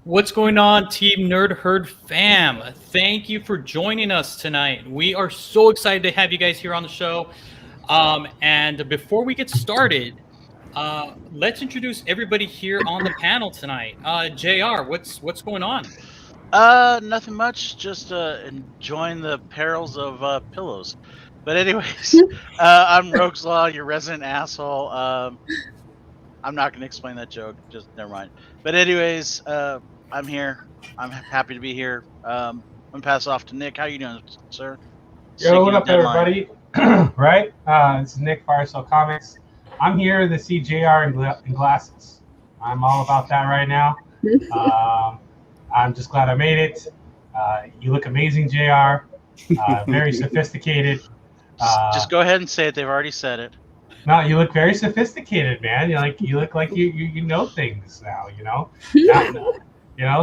What's going on, Team Nerd Herd fam? Thank you for joining us tonight. We are so excited to have you guys here on the show. And before we get started, let's introduce everybody here on the panel tonight. JR, what's going on? Nothing much. Just enjoying the perils of pillows. But anyways, I'm Rogue's Law, your resident asshole. I'm not gonna explain that joke. Just never mind. But anyways, I'm here. I'm happy to be here. I'm gonna pass off to Nick. How you doing, sir? Yo, what up, everybody? Right? This is Nick, Firesale Comics. I'm here to see JR in glasses. I'm all about that right now. I'm just glad I made it. You look amazing, JR. Very sophisticated. Just go ahead and say it. They've already said it. No, you look very sophisticated, man. You look like you know things now.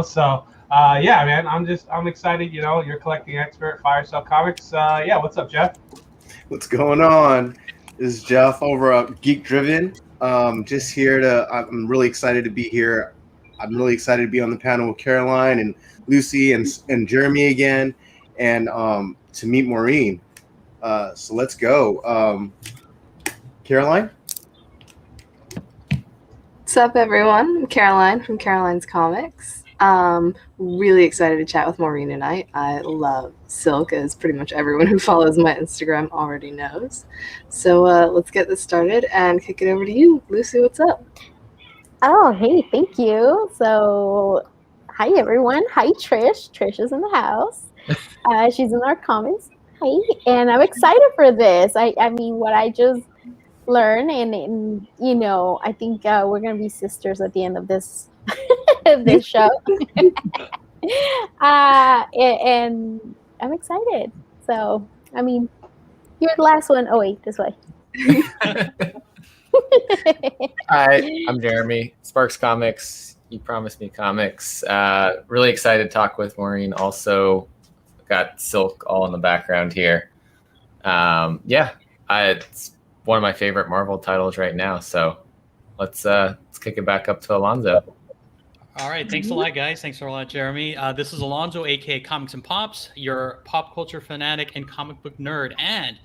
So yeah, man. I'm excited. You're collecting expert, Firesale Comics. Yeah, what's up, Jeff? What's going on? This is Jeff over at Geek Driven. Just here I'm really excited to be here. I'm really excited to be on the panel with Caroline and Lucy and Jeremy again, and to meet Maurene. So let's go. Caroline? What's up, everyone? I'm Caroline from Caroline's Comics. Really excited to chat with Maurene tonight. I love Silk, as pretty much everyone who follows my Instagram already knows. So let's get this started and kick it over to you. Lucy, what's up? Oh, hey, thank you. So, hi, everyone. Hi, Trish. Trish is in the house. She's in our comments. Hi, and I'm excited for this. I mean, what I just learned, and I think we're going to be sisters at the end of this this show. And I'm excited. So, I mean, you're the last one. Oh, wait, this way. Hi, I'm Jeremy, Sparks Comics. You Promised Me Comics. Really excited to talk with Maurene. Also, got Silk all in the background here. It's one of my favorite Marvel titles right now. So let's kick it back up to Alonzo. All right, thanks a lot, guys. Thanks a lot, Jeremy. This is Alonzo, aka Comics and Pops, your pop culture fanatic and comic book nerd, and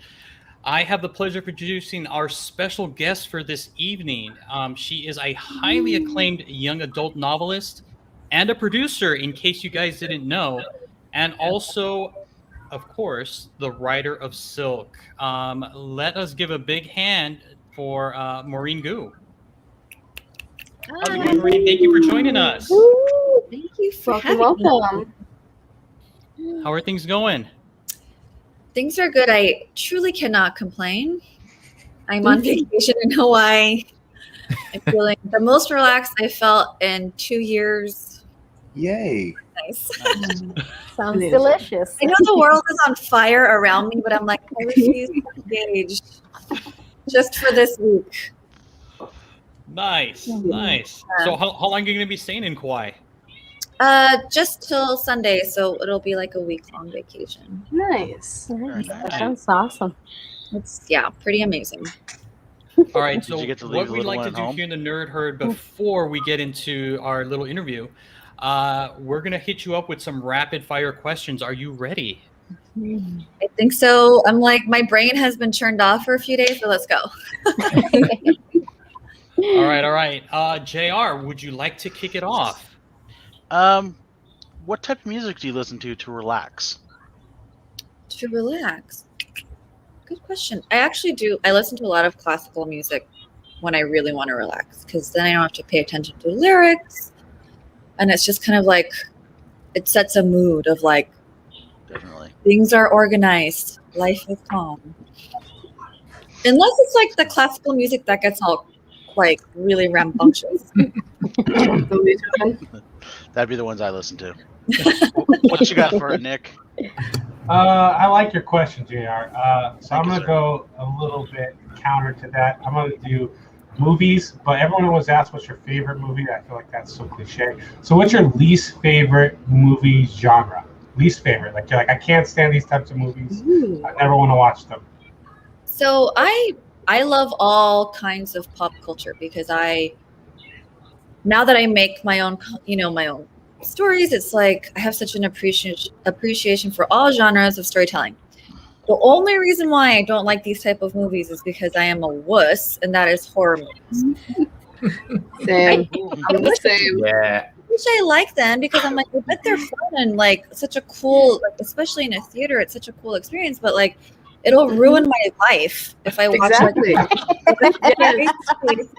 I have the pleasure of introducing our special guest for this evening. She is a highly acclaimed young adult novelist and a producer, in case you guys didn't know, and also, of course, the writer of Silk. Let us give a big hand for Maurene Goo. Hi. Maurene, thank you for joining us. Thank you for welcome. How are things going? Things are good. I truly cannot complain. I'm on vacation in Hawaii. I'm feeling the most relaxed I felt in 2 years. Yay. Nice. Sounds delicious. I know the world is on fire around me, but I'm like, I refuse to engage just for this week. Nice. So how long are you going to be staying in Kauai? Just till Sunday, so it'll be like a week-long vacation. Nice. That sounds awesome. It's pretty amazing. All right, so you get to leave what we'd like to do home? here in the Nerd Herd before we get into our little interview, we're going to hit you up with some rapid-fire questions. Are you ready? I think so. I'm like, my brain has been turned off for a few days, so let's go. All right. JR, would you like to kick it off? What type of music do you listen to relax? To relax? Good question. I actually do. I listen to a lot of classical music when I really want to relax, because then I don't have to pay attention to the lyrics. And it's just kind of like, it sets a mood of like, Definitely. Things are organized. Life is calm. Unless it's like the classical music that gets all like really rambunctious. That'd be the ones I listen to. What you got for it, Nick? I like your question, JR. So I'm you, going to sir. go a little bit counter to that. I'm going to do movies, but everyone always asks what's your favorite movie. I feel like that's so cliche. So what's your least favorite movie genre? Least favorite. Like, you're like, I can't stand these types of movies. I never want to watch them. So I love all kinds of pop culture because now that I make my own, my own stories, it's like I have such an appreciation for all genres of storytelling. The only reason why I don't like these type of movies is because I am a wuss, and that is horror movies. Same. I'm the same. Yeah. Which I like them because I'm like, I bet they're fun and like such a cool, like, especially in a theater, it's such a cool experience. But like, it'll ruin my life if I watch Exactly. so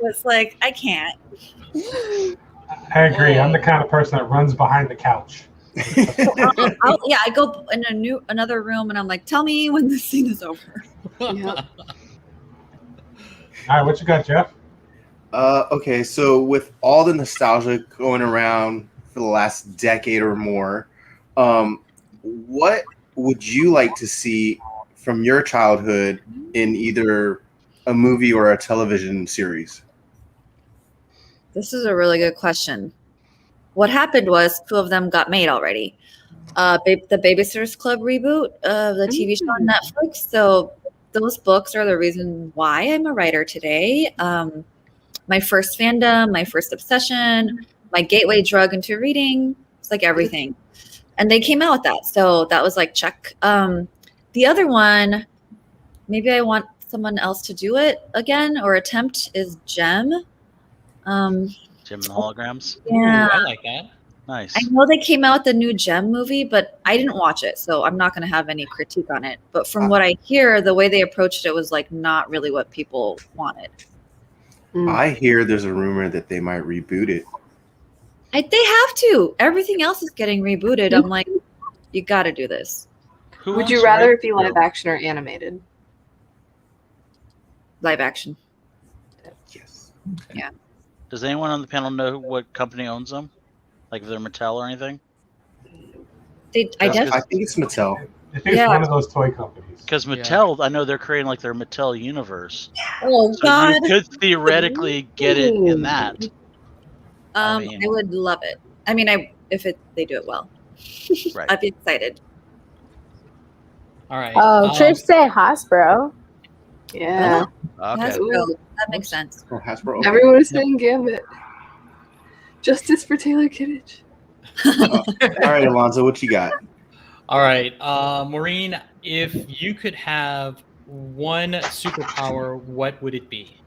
it's like I can't. I agree. I'm the kind of person that runs behind the couch. I go in another room and I'm like, tell me when this scene is over. Yeah. All right, what you got, Jeff? Okay, so with all the nostalgia going around for the last decade or more, what would you like to see from your childhood in either a movie or a television series? This is a really good question. What happened was 2 of them got made already. The Babysitter's Club reboot of the TV show on Netflix. So those books are the reason why I'm a writer today. My first fandom, my first obsession, my gateway drug into reading. It's like everything. And they came out with that. So that was like, check. The other one, maybe I want someone else to do it again or attempt, is Gem. Gem and the Holograms? Yeah. Ooh, I like that. Nice. I know they came out with the new Gem movie, but I didn't watch it, so I'm not going to have any critique on it. But from what I hear, the way they approached it was like not really what people wanted. I hear there's a rumor that they might reboot it. They have to. Everything else is getting rebooted. I'm like, you got to do this. Who Would wants you to rather write it be the live show? action or animated? Live action. Yes. Does anyone on the panel know what company owns them? Like if they're Mattel or anything? I guess. I think it's Mattel. I think it's one of those toy companies. Because Mattel, I know they're creating like their Mattel universe. Oh So God. you could theoretically get it in that. I mean- I would love it. I mean, they do it well. Right. I'd be excited. All right. Oh, Trish said Hasbro. Yeah. Okay. Hasbro. That makes sense. Oh, Hasbro. Okay. Everyone is saying Gambit. Justice for Taylor Kittredge. All right, Alonzo, what you got? All right, Maureen, if you could have one superpower, what would it be?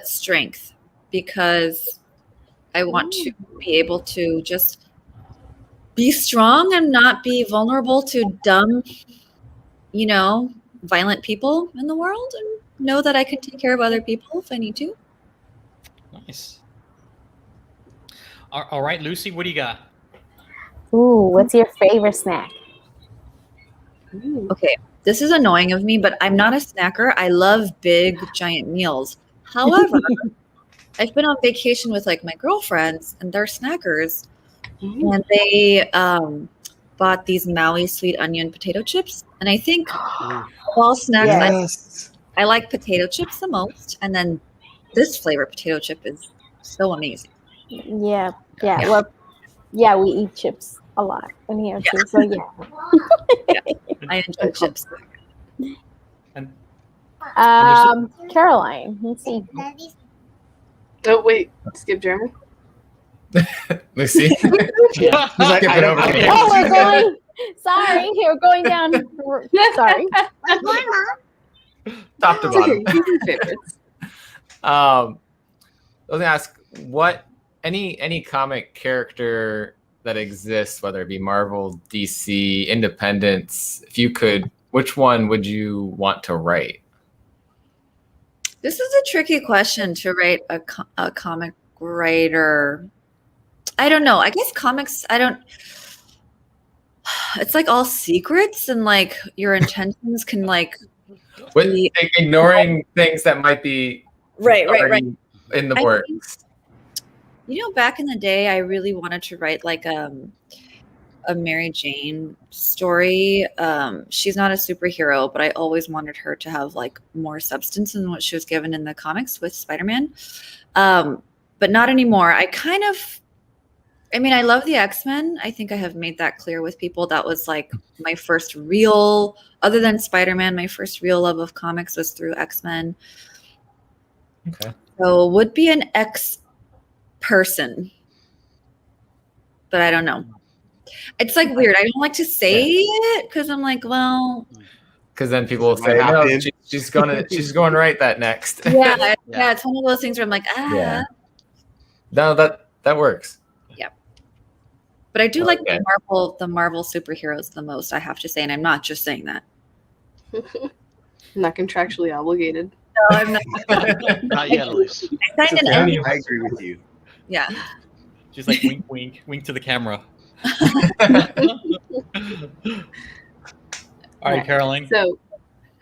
Strength, because I want to be able to just be strong and not be vulnerable to dumb, violent people in the world, and know that I can take care of other people if I need to. Nice. All right, Lucy, what do you got? Ooh, what's your favorite snack? Okay, this is annoying of me, but I'm not a snacker. I love big, giant meals. However, I've been on vacation with like my girlfriends, and they're snackers, and they bought these Maui sweet onion potato chips. And I think of all snacks, Yes. I like potato chips the most, and then this flavor potato chip is so amazing. Yeah. Well, yeah, we eat chips a lot in here too. So yeah. I enjoy chips. And Caroline, let's see. Oh wait, skip Jeremy. Lucy. He's like, I don't Okay. Oh, we're going. Sorry, we're going down. Sorry. Top to It's okay. bottom. These are favorites. I was gonna ask any comic character that exists, whether it be Marvel, DC, Independence, if you could, which one would you want to write? This is a tricky question to write a comic writer. I don't know. I guess comics, it's like all secrets, and like your intentions can like Ignoring things that might be Right. already in the I works. think, back in the day, I really wanted to write like a Mary Jane story. She's not a superhero, but I always wanted her to have like more substance than what she was given in the comics with Spider-Man. But not anymore. I love the X-Men. I think I have made that clear with people. That was like my first real, other than Spider-Man, my first real love of comics was through X-Men. Okay. So would be an X person, but I don't know. It's like weird. I don't like to say it because I'm like, well, because then people will say, Might no, happen. she's going to write that next. yeah, it's one of those things where I'm like, Yeah. No, that works. But I do like Okay. the Marvel superheroes the most, I have to say, and I'm not just saying that. Not contractually obligated. No, I'm not. Not yet, at least. I signed an Yeah. NDA. I agree with you. Yeah. She's like wink, wink, wink to the camera. All right, Caroline. So,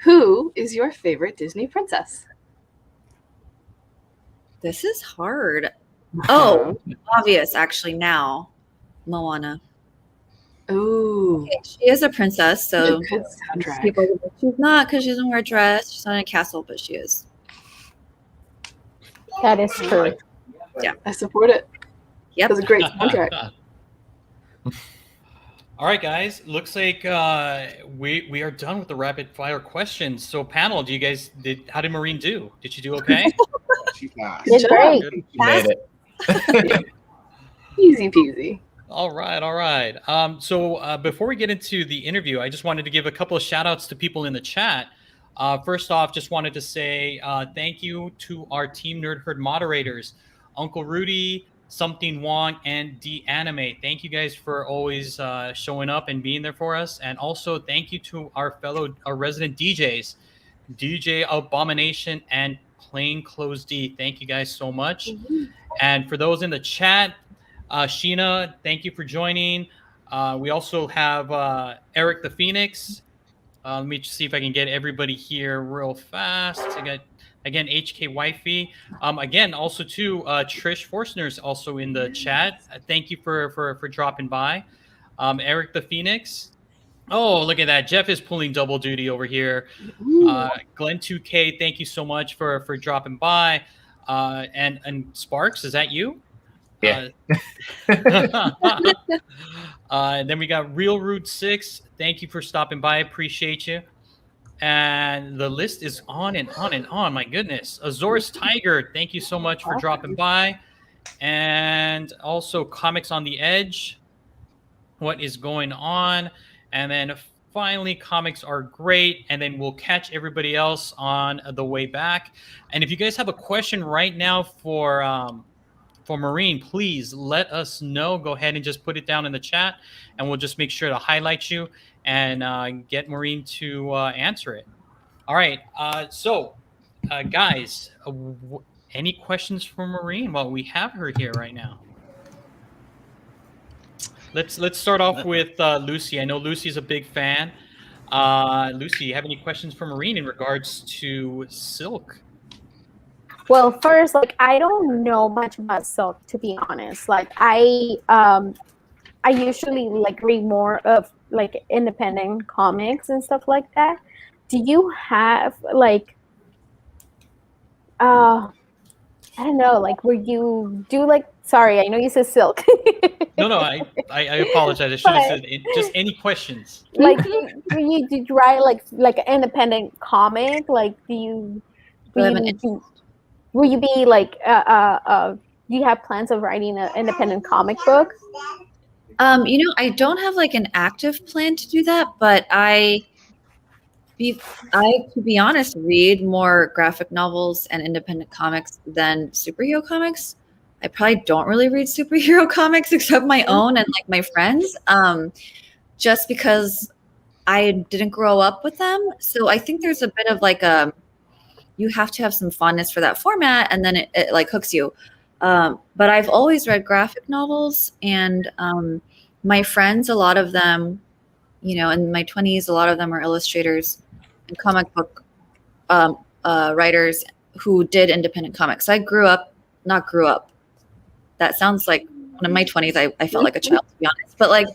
who is your favorite Disney princess? This is hard. Oh, obvious, actually, now. Moana. Ooh, Okay, she is a princess, so good soundtrack. people are like, she's not because she doesn't wear a dress. She's not in a castle, but she is. That is true. I support it. Yep. That's a great soundtrack. All right, guys. Looks like we are done with the rapid fire questions. So, panel, how did Maurene do? Did she do okay? She passed. Did great. You made it. Easy peasy. All right. So before we get into the interview, I just wanted to give a couple of shout outs to people in the chat. First off, just wanted to say thank you to our Team Nerd Herd moderators, Uncle Rudy, Something Wong, and D Anime. Thank you guys for always showing up and being there for us. And also thank you to our resident DJs, DJ Abomination and Plain Clothes D. Thank you guys so much. And for those in the chat, Sheena, thank you for joining. We also have Eric the Phoenix. Let me just see if I can get everybody here real fast. I got, again, HK Wifey. Again, also too, Trish Forstner's also in the chat. Thank you for dropping by. Eric the Phoenix. Oh, look at that. Jeff is pulling double duty over here. Glenn 2K, thank you so much for dropping by. And Sparks, is that you? Yeah. Then we got Real Root 6. Thank you for stopping by. Appreciate you. And the list is on and on and on. My goodness. Azores Tiger, thank you so much for dropping by. And also Comics on the Edge. What is going on? And then finally, Comics Are Great. And then we'll catch everybody else on the way back. And if you guys have a question right now for Maurene, please let us know. Go ahead and just put it down in the chat, and we'll just make sure to highlight you and get Maurene to answer it. All right. So, guys, any questions for Maurene while we have her here right now? Let's start off with Lucy. I know Lucy's a big fan. Lucy, you have any questions for Maurene in regards to Silk? Well, first, I don't know much about Silk, to be honest. I usually read more of independent comics and stuff like that. Do you have I don't know, where you do sorry, I know you said Silk. No, I apologize. I should have said just any questions. Did you write like an independent comic? Will you be do you have plans of writing an independent comic book? I don't have an active plan to do that, but I, to be honest, read more graphic novels and independent comics than superhero comics. I probably don't really read superhero comics except my own and my friends, just because I didn't grow up with them. So I think there's a bit of you have to have some fondness for that format, and then it hooks you. But I've always read graphic novels, and my friends, a lot of them, in my 20s, a lot of them are illustrators and comic book writers. who did independent comics. I not grew up. That sounds like when in my 20s, I felt like a child, to be honest. But like,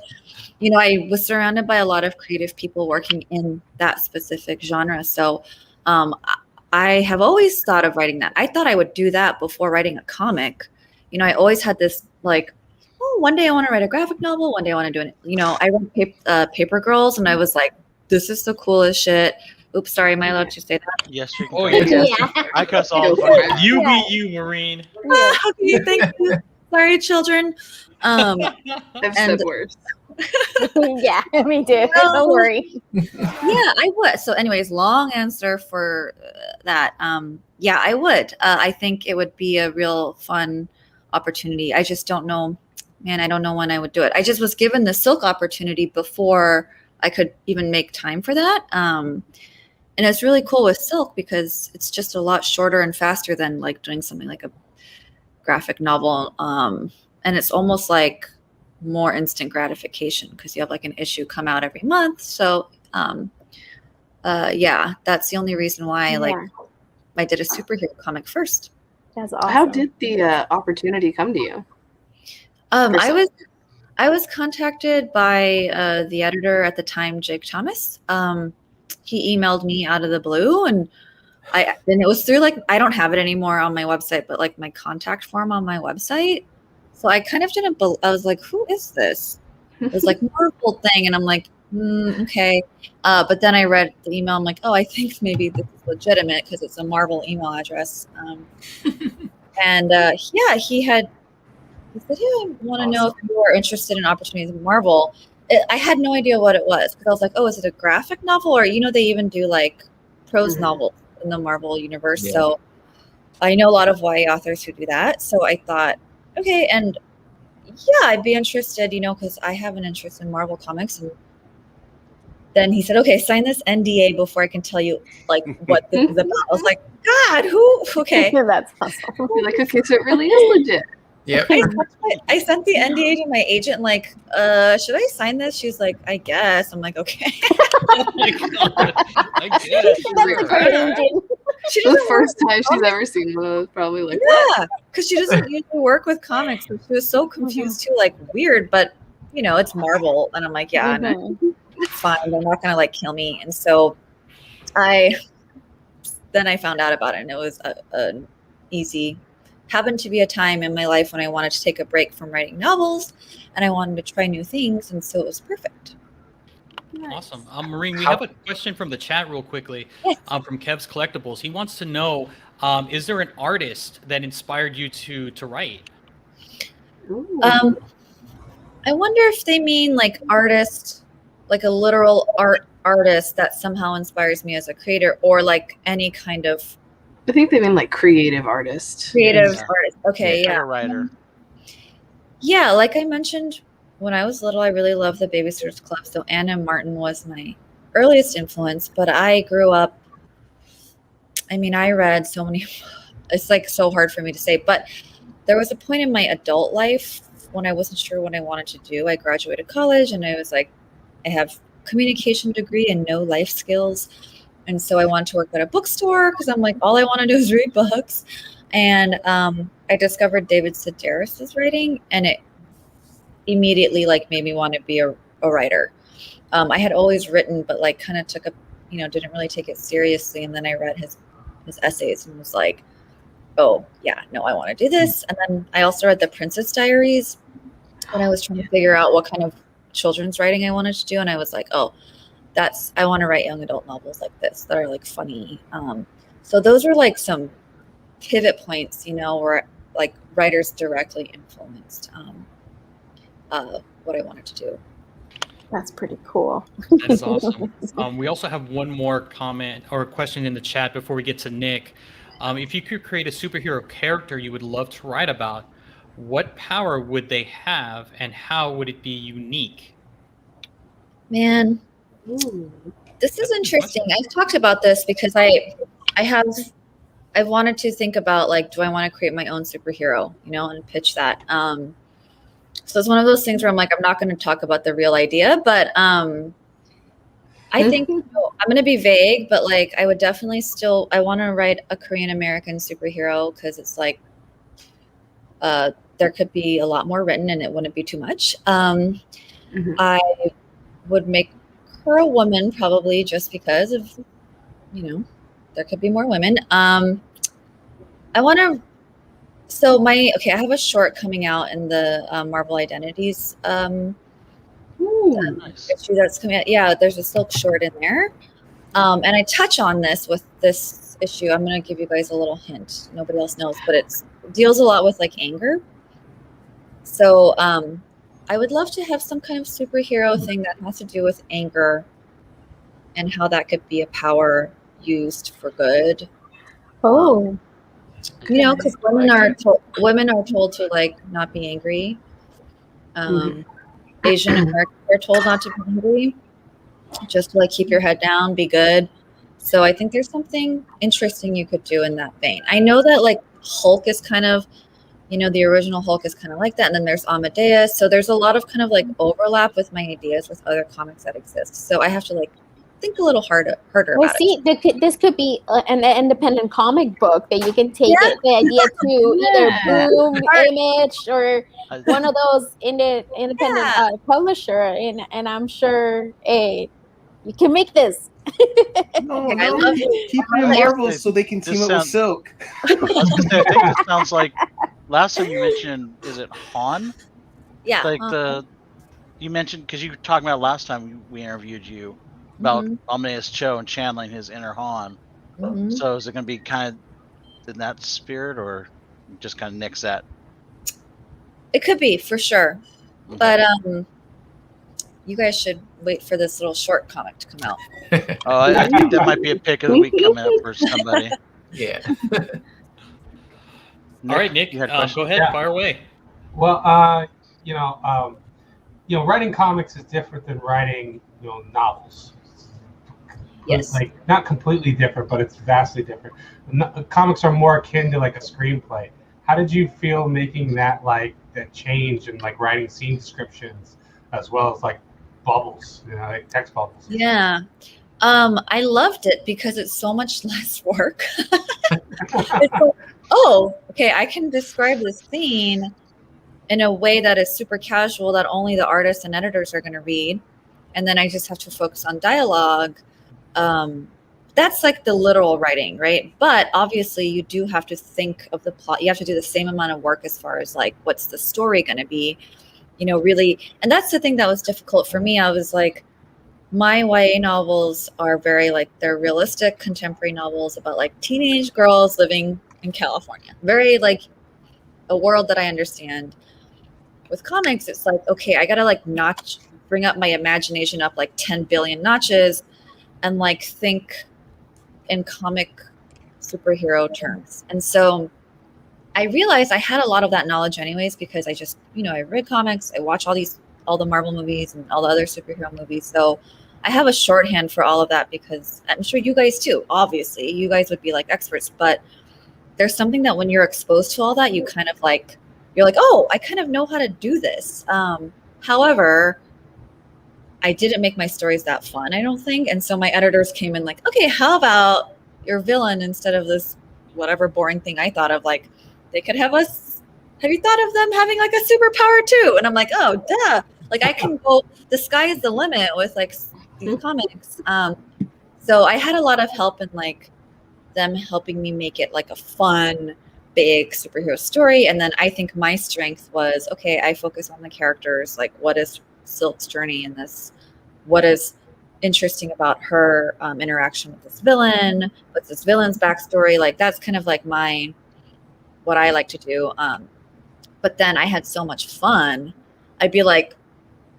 you know, I was surrounded by a lot of creative people working in that specific genre. So I have always thought of writing that. I thought I would do that before writing a comic. You know, I always had this like, oh, one day I want to write a graphic novel. One day I want to do it. You know, I wrote Paper Girls, and I was like, this is the coolest shit. Oops, sorry, am I allowed to say that? Yes, you can. Oh, cuss. Yeah. I cuss all the time. You Yeah. be you, Maurene. Okay, thank you. Sorry, children. I've And- said worse. Yeah, me too. No. Don't worry. Yeah, I would. So, anyways, long answer for that. Yeah, I would. I think it would be a real fun opportunity. I just don't know, man. I don't know when I would do it. I just was given the Silk opportunity before I could even make time for that. And it's really cool with Silk because it's just a lot shorter and faster than like doing something like a graphic novel. And it's almost like more instant gratification because you have like an issue come out every month. So yeah, that's the only reason why I did a superhero comic first. That's awesome. How did the opportunity come to you? I was contacted by the editor at the time, Jake Thomas. He emailed me out of the blue, and it was through like, I don't have it anymore on my website, but like my contact form on my website. So I kind of didn't. I was like, who is this? It was like Marvel thing, and I'm like, okay. But then I read the email. I'm like, oh, I think maybe this is legitimate because it's a Marvel email address. And yeah, he said, yeah, I want to know if you are interested in opportunities in Marvel. I had no idea what it was because I was like, oh, is it a graphic novel? Or, you know, they even do like prose novels in the Marvel universe. Yeah. So I know a lot of YA authors who do that. So I thought, okay, and yeah, I'd be interested, you know, because I have an interest in Marvel comics. And then he said, okay, sign this NDA before I can tell you like what this is about. I was like, God, who? Okay. That's awesome. You're like, okay, so it really is legit. Yep. I sent the NDA to my agent, like, should I sign this? She's like, I guess. I'm like, okay. Oh my God. I guess. That's a great engine. The first time she's ever seen one, I was probably like, yeah, because she doesn't usually work with comics. So she was so confused too, like weird, but you know, it's Marvel, and I'm like, yeah, it's fine. They're not gonna like kill me. And so I found out about it, and it was an easy. Happened to be a time in my life when I wanted to take a break from writing novels, and I wanted to try new things, and so it was perfect. Awesome. Maurene, we have a question from the chat real quickly. Yes. From Kev's Collectibles. He wants to know, is there an artist that inspired you to write? I wonder if they mean like artist, like a literal artist that somehow inspires me as a creator, or like any kind of. I think they mean like creative artist. Creative artist. Okay, yeah. Like a writer. Yeah, like I mentioned, when I was little, I really loved the Babysitters Club. So Anna Martin was my earliest influence. But I grew up, I mean, I read so many, it's like so hard for me to say. But there was a point in my adult life when I wasn't sure what I wanted to do. I graduated college and I was like, I have communication degree and no life skills. And so I wanted to work at a bookstore because I'm like, all I want to do is read books. And I discovered David Sedaris' writing, and it immediately like made me want to be a writer. I had always written, but like kind of didn't really take it seriously. And then I read his essays and was like, oh yeah, no, I want to do this. And then I also read The Princess Diaries when I was trying to figure out what kind of children's writing I wanted to do. And I was like, oh, I want to write young adult novels like this that are like funny. So those were like some pivot points, you know, where like writers directly influenced what I wanted to do. That's pretty cool. That is awesome. We also have one more comment or question in the chat before we get to Nick. If you could create a superhero character you would love to write about, what power would they have and how would it be unique? Man, this is interesting. I've talked about this because I wanted to think about like, do I want to create my own superhero, you know, and pitch that. So it's one of those things where I'm like, I'm not going to talk about the real idea, but I think, you know, I'm gonna be vague, but like I would definitely still I want to write a Korean American superhero because it's like there could be a lot more written and it wouldn't be too much. I would make her a woman probably just because of there could be more women. I want to. So I have a short coming out in the Marvel Identities issue that's coming out. Yeah, there's a Silk short in there. And I touch on this with this issue. I'm going to give you guys a little hint. Nobody else knows, but it deals a lot with like anger. So I would love to have some kind of superhero thing that has to do with anger and how that could be a power used for good. Oh. Because women are told to like not be angry. Asian Americans are told not to be angry, just to like keep your head down, be good. So I think there's something interesting you could do in that vein. I know that like Hulk is kind of, the original Hulk is kind of like that, and then there's Amadeus. So there's a lot of kind of like overlap with my ideas with other comics that exist. So I have to like think a little harder about it. This could be an independent comic book that you can take the idea to either Boom, Image, or one of those independent publisher, and I'm sure, hey, you can make this. No, keep it in Marvel so they can team up with Silk. I think this sounds like last time you mentioned, is it Han? Yeah. Like you mentioned, because you were talking about last time we interviewed you about Amadeus Cho and channeling his inner Han. So is it going to be kind of in that spirit, or just kind of nix that? It could be, for sure. But you guys should wait for this little short comic to come out. I think that might be a pick of the week coming up for somebody. Yeah. All right, Nick, go ahead, fire away. Well, writing comics is different than writing, novels. Yes. Like, not completely different, but it's vastly different. Comics are more akin to like a screenplay. How did you feel making that change and like writing scene descriptions as well as like bubbles, like text bubbles? Yeah. I loved it because it's so much less work. It's like, okay, I can describe this scene in a way that is super casual that only the artists and editors are going to read. And then I just have to focus on dialogue. That's like the literal writing, right? But obviously you do have to think of the plot. You have to do the same amount of work as far as like, what's the story going to be, really. And that's the thing that was difficult for me. I was like, my YA novels are very like, they're realistic contemporary novels about like teenage girls living in California. Very like a world that I understand. With comics, it's like, okay, I got to like bring up my imagination up like 10 billion notches and like think in comic superhero terms. And so I realized I had a lot of that knowledge anyways, because I just, I read comics, I watch all the Marvel movies and all the other superhero movies. So I have a shorthand for all of that, because I'm sure you guys too, obviously you guys would be like experts, but there's something that when you're exposed to all that, you kind of like, you're like, oh, I kind of know how to do this. However, I didn't make my stories that fun, I don't think. And so my editors came in like, okay, how about your villain instead of this whatever boring thing I thought of, like, they could have you thought of them having like a superpower too? And I'm like, oh, duh. Like I can go, the sky is the limit with like these comics. So I had a lot of help in like them helping me make it like a fun, big superhero story. And then I think my strength was, okay, I focus on the characters. Like, what is Silk's journey in this? What is interesting about her interaction with this villain? What's this villain's backstory? Like, that's kind of like what I like to do. But then I had so much fun. I'd be like,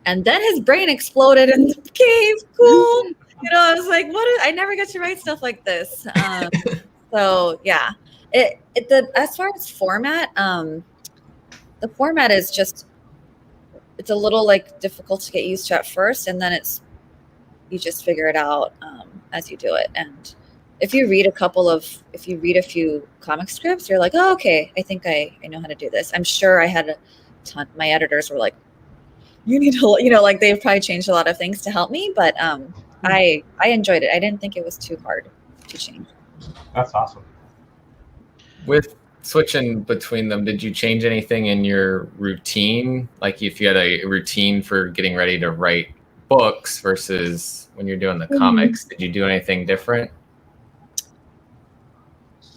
and then his brain exploded in the cave. Cool. I was like, I never get to write stuff like this. So yeah, as far as format, the format is just, it's a little like difficult to get used to at first. And then you just figure it out as you do it. And if you read a few comic scripts, you're like, oh, okay, I think I know how to do this. I'm sure I had a ton, my editors were like, you need to, like they've probably changed a lot of things to help me, but I enjoyed it. I didn't think it was too hard to change. That's awesome. With switching between them, did you change anything in your routine? Like if you had a routine for getting ready to write books versus when you're doing the comics, did you do anything different?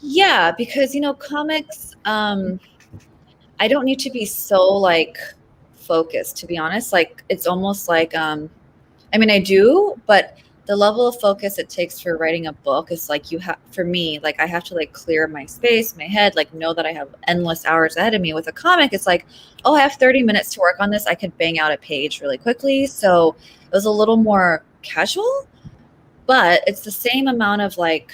Yeah, because comics, I don't need to be so like focused, to be honest. Like it's almost like I mean I do, but the level of focus it takes for writing a book is like for me, like I have to like clear my space, my head, like know that I have endless hours ahead of me. With a comic, it's like, oh, I have 30 minutes to work on this. I could bang out a page really quickly. So it was a little more casual, but it's the same amount of like,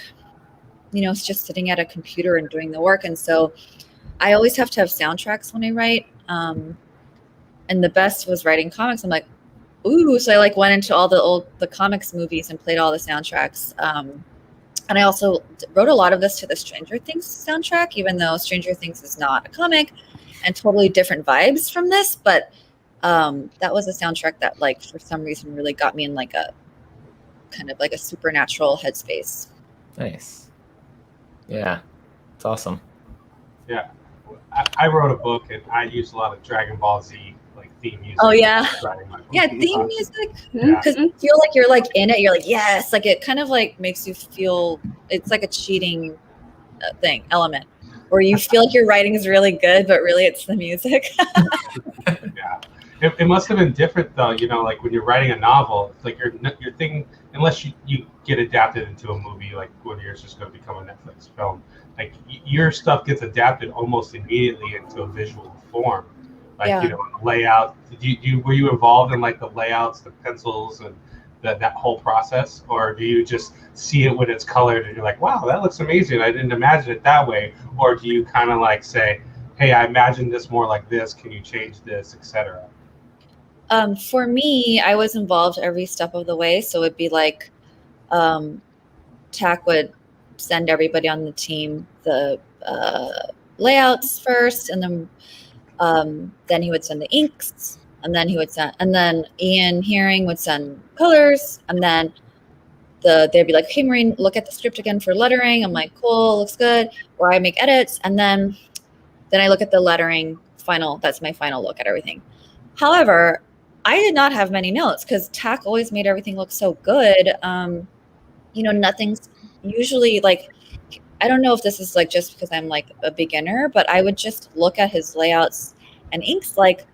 it's just sitting at a computer and doing the work. And so I always have to have soundtracks when I write. And the best was writing comics. I'm like, ooh, so I like went into all the comics movies and played all the soundtracks. And I also wrote a lot of this to the Stranger Things soundtrack, even though Stranger Things is not a comic and totally different vibes from this. But that was a soundtrack that like for some reason really got me in like a kind of like a supernatural headspace. Nice. Yeah, it's awesome. Yeah, I wrote a book and I used a lot of Dragon Ball Z like theme music. Oh yeah, yeah, theme music. Because you feel like you're like in it. You're like yes, like it kind of like makes you feel. It's like a cheating element, where you feel like your writing is really good, but really it's the music. Yeah, it must have been different though. Like when you're writing a novel, it's like your thing. Unless you get adapted into a movie, like when yours just going to become a Netflix film, like your stuff gets adapted almost immediately into a visual form. Like layout. Were you involved in like the layouts, the pencils, and that whole process, or do you just see it when it's colored and you're like, wow, that looks amazing. I didn't imagine it that way, or do you kind of like say, hey, I imagined this more like this. Can you change this, etc.? For me, I was involved every step of the way. So it'd be like, Tack would send everybody on the team the layouts first, and then he would send the inks, and then Ian Hearing would send colors, and then they'd be like, okay, Maurene, look at the script again for lettering. I'm like, cool, looks good. Or I make edits, and then I look at the lettering final. That's my final look at everything. However, I did not have many notes because Tack always made everything look so good. Nothing's usually like, I don't know if this is like just because I'm like a beginner, but I would just look at his layouts and inks like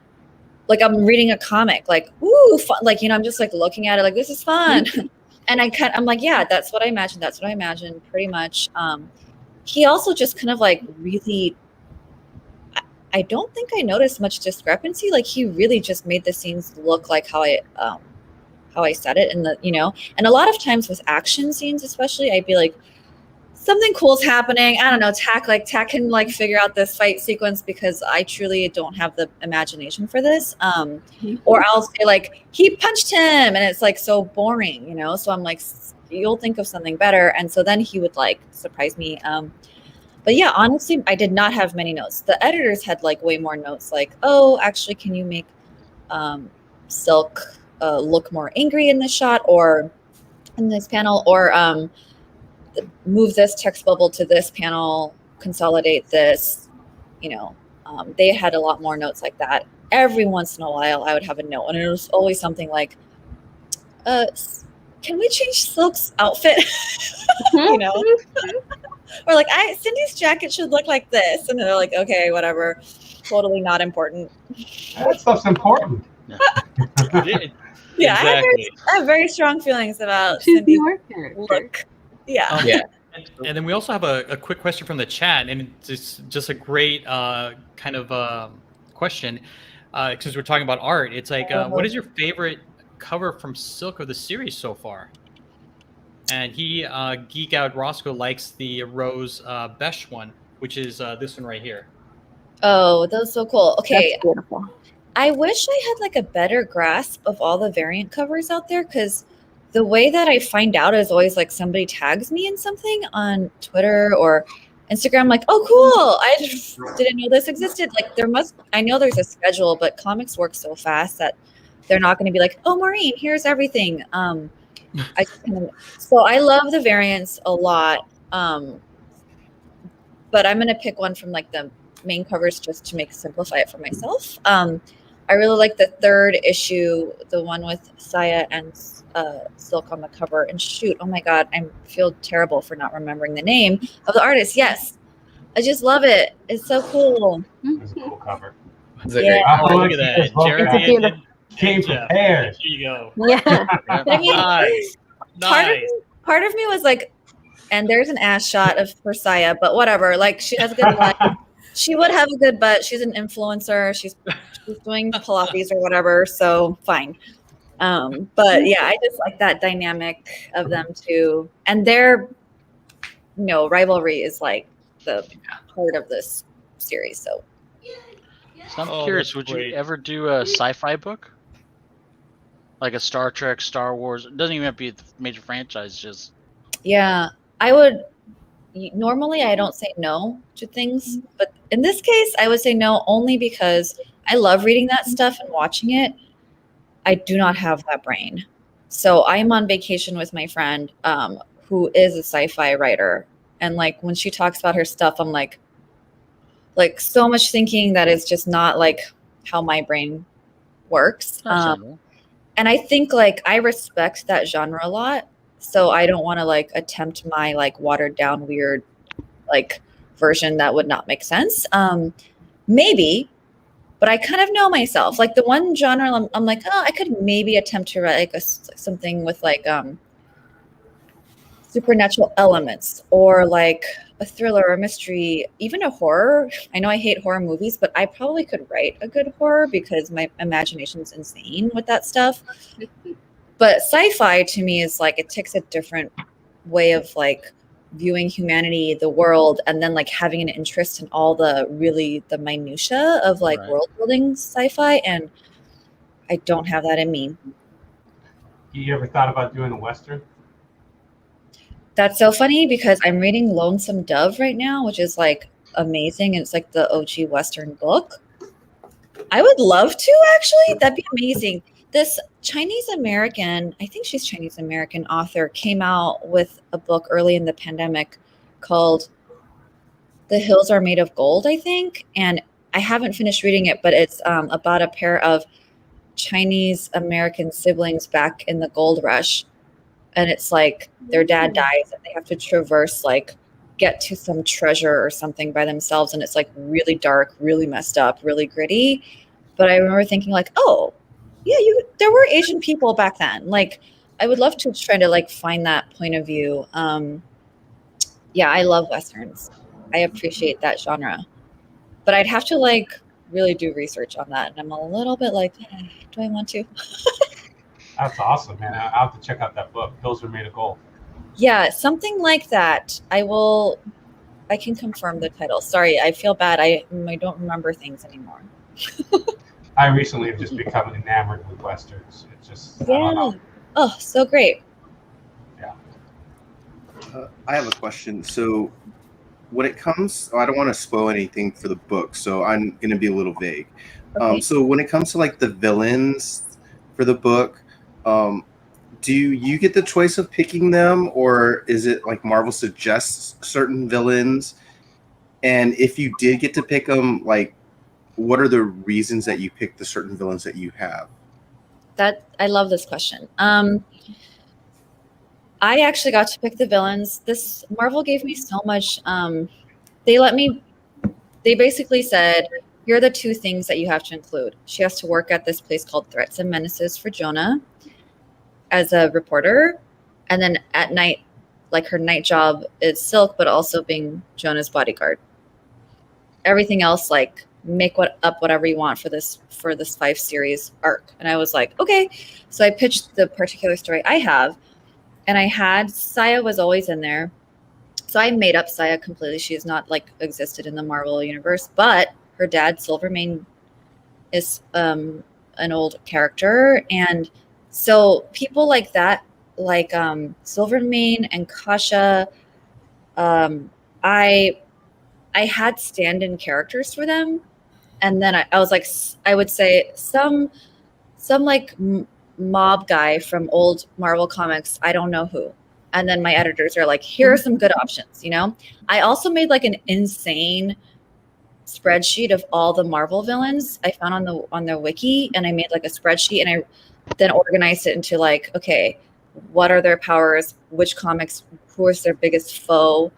I'm reading a comic, like, ooh, fun. Like, I'm just like looking at it like, this is fun. And I'm like, yeah, that's what I imagined pretty much. He also just kind of like really, I don't think I noticed much discrepancy. Like he really just made the scenes look like how I said it in the, and a lot of times with action scenes, especially, I'd be like, something cool's happening. I don't know. Tack can like figure out this fight sequence because I truly don't have the imagination for this. Or I'll say like, he punched him and it's like so boring, So I'm like, you'll think of something better. And so then he would like surprise me. But yeah, honestly, I did not have many notes. The editors had like way more notes, like, oh, actually, can you make Silk look more angry in this shot or in this panel, or move this text bubble to this panel, consolidate this, they had a lot more notes like that. Every once in a while, I would have a note, and it was always something like, can we change Silk's outfit? Or like, Cindy's jacket should look like this. And they're like, okay, whatever. Totally not important. That stuff's important. Yeah, Exactly. I have very strong feelings about She's Cindy's your character. look. Yeah. Yeah. And then we also have a quick question from the chat, and it's just a great kind of question because we're talking about art. It's like, what is your favorite cover from Silk of the series so far? And he, Geek Out Roscoe, likes the Rose Besh one, which is this one right here. Oh, that was so cool. Okay. That's beautiful. I wish I had like a better grasp of all the variant covers out there, because the way that I find out is always like somebody tags me in something on Twitter or Instagram, like, oh, cool, I just didn't know this existed. Like I know there's a schedule, but comics work so fast that they're not going to be like, oh, Maurene, here's everything. So I love the variants a lot, but I'm gonna pick one from like the main covers just to simplify it for myself. I really like the third issue, the one with Saya and Silk on the cover. And shoot, oh my god, I feel terrible for not remembering the name of the artist. Yes, I just love it. It's so cool. It's a cool cover. It's a Yeah. great Oh, cover. look at that. Jeremy It's a beautiful- and Came Jeff. prepared. Here you go. Yeah. But I mean, Nice. part of me was like, and there's an ass shot of for Saya, but whatever. Like, she has a good butt. She would have a good butt. She's an influencer. She's doing Pilates or whatever. So fine. But yeah, I just like that dynamic of them too. And their, rivalry is like the part of this series. So I'm Oh, curious, that's would great. you ever do a sci-fi book? Like a Star Trek, Star Wars? It doesn't even have to be a major franchise, just yeah, I would. Normally, I don't say no to things, but in this case, I would say no only because I love reading that stuff and watching it. I do not have that brain. So I'm on vacation with my friend who is a sci-fi writer. And like when she talks about her stuff, I'm like so much thinking that is just not like how my brain works. And I think like I respect that genre a lot. So I don't want to like attempt my like watered down weird like version that would not make sense. Maybe, but I kind of know myself. Like the one genre I'm like, oh, I could maybe attempt to write like something with like supernatural elements or like a thriller or a mystery, even a horror. I know I hate horror movies, but I probably could write a good horror because my imagination's insane with that stuff. But sci-fi to me is like it takes a different way of like viewing humanity, the world, and then like having an interest in all the minutia of like world building sci-fi, and I don't have that in me. You ever thought about doing a Western? That's so funny because I'm reading Lonesome Dove right now, which is like amazing. It's like the OG Western book. I would love to actually. That'd be amazing. This Chinese American, I think she's Chinese American author, came out with a book early in the pandemic called The Hills Are Made of Gold, I think. And I haven't finished reading it, but it's about a pair of Chinese American siblings back in the gold rush. And it's like their dad dies and they have to traverse, like get to some treasure or something by themselves. And it's like really dark, really messed up, really gritty. But I remember thinking like, oh, yeah, there were Asian people back then. Like, I would love to try to like find that point of view. Yeah, I love Westerns. I appreciate that genre. But I'd have to like really do research on that. And I'm a little bit like, do I want to? That's awesome, man. I'll have to check out that book. Hills Are Made of Gold. Yeah, something like that. I can confirm the title. Sorry, I feel bad. I don't remember things anymore. I recently have just become enamored with Westerns. It's just, I don't know. Oh, so great. Yeah. I have a question. So when it comes, I don't want to spoil anything for the book, so I'm going to be a little vague. Okay. So when it comes to like the villains for the book, do you get the choice of picking them, or is it like Marvel suggests certain villains? And if you did get to pick them, like, what are the reasons that you picked the certain villains that you have? I love this question. I actually got to pick the villains. This Marvel gave me so much. They basically said, here are the two things that you have to include. She has to work at this place called Threats and Menaces for Jonah as a reporter. And then at night, like her night job is Silk, but also being Jonah's bodyguard. Everything else, like make up whatever you want for this 5-series arc. And I was like, okay. So I pitched the particular story I have, and I had Saya was always in there. So I made up Saya completely. She has not like existed in the Marvel universe, but her dad, Silvermane, is an old character. And so people like that, like Silvermane and Kasha, I had stand-in characters for them. And then I was like, I would say some like mob guy from old Marvel comics. I don't know who. And then my editors are like, here are some good options, you know? I also made like an insane spreadsheet of all the Marvel villains I found on the wiki, and I made like a spreadsheet, and I then organized it into like, okay, what are their powers, which comics, who is their biggest foe,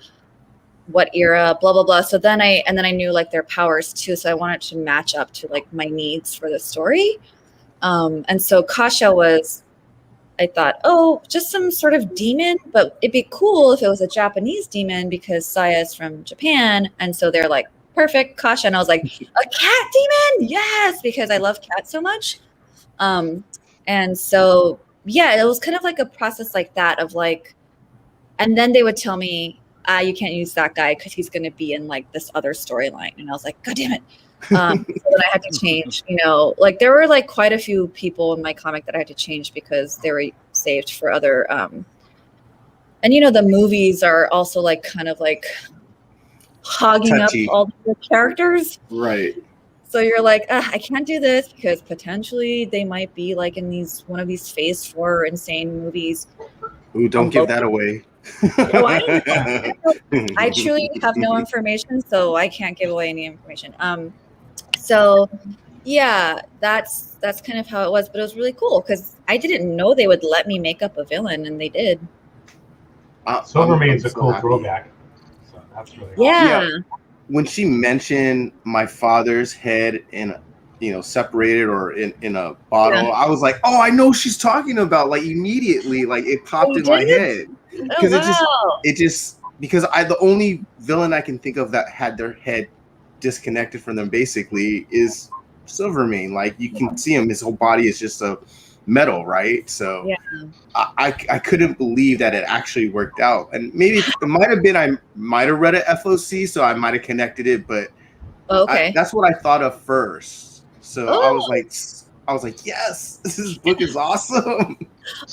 what era, blah blah blah. So then I knew like their powers too, so I wanted to match up to like my needs for the story. And so Kasha was, I thought, oh, just some sort of demon, but it'd be cool if it was a Japanese demon because Saya is from Japan. And so they're like, perfect, Kasha. And I was like, a cat demon? Yes, because I love cats so much. And so, yeah, it was kind of like a process like that of like, and then they would tell me, you can't use that guy because he's going to be in like this other storyline. And I was like, God damn it. So then I had to change, you know, like there were like quite a few people in my comic that I had to change because they were saved for other, and you know, the movies are also like kind of like hogging Touchy. up all the characters. Right. So you're like, I can't do this because potentially they might be like in one of these Phase 4 insane movies. Ooh, don't give that away. Oh, I don't know. I truly have no information, so I can't give away any information. So yeah, that's kind of how it was, but it was really cool because I didn't know they would let me make up a villain, and they did. Silvermane's a cool throwback. So that's really Yeah. When she mentioned my father's head in, you know, separated or in a bottle, I was like, oh, I know she's talking about. Like immediately, like it popped in my head because it just because the only villain I can think of that had their head disconnected from them basically is Silvermane. Like you can see him, his whole body is just a metal, right? So I couldn't believe that it actually worked out. And maybe it might have been, I might have read a FOC, so I might have connected it, but that's what I thought of first. So I was like, yes, this book is awesome.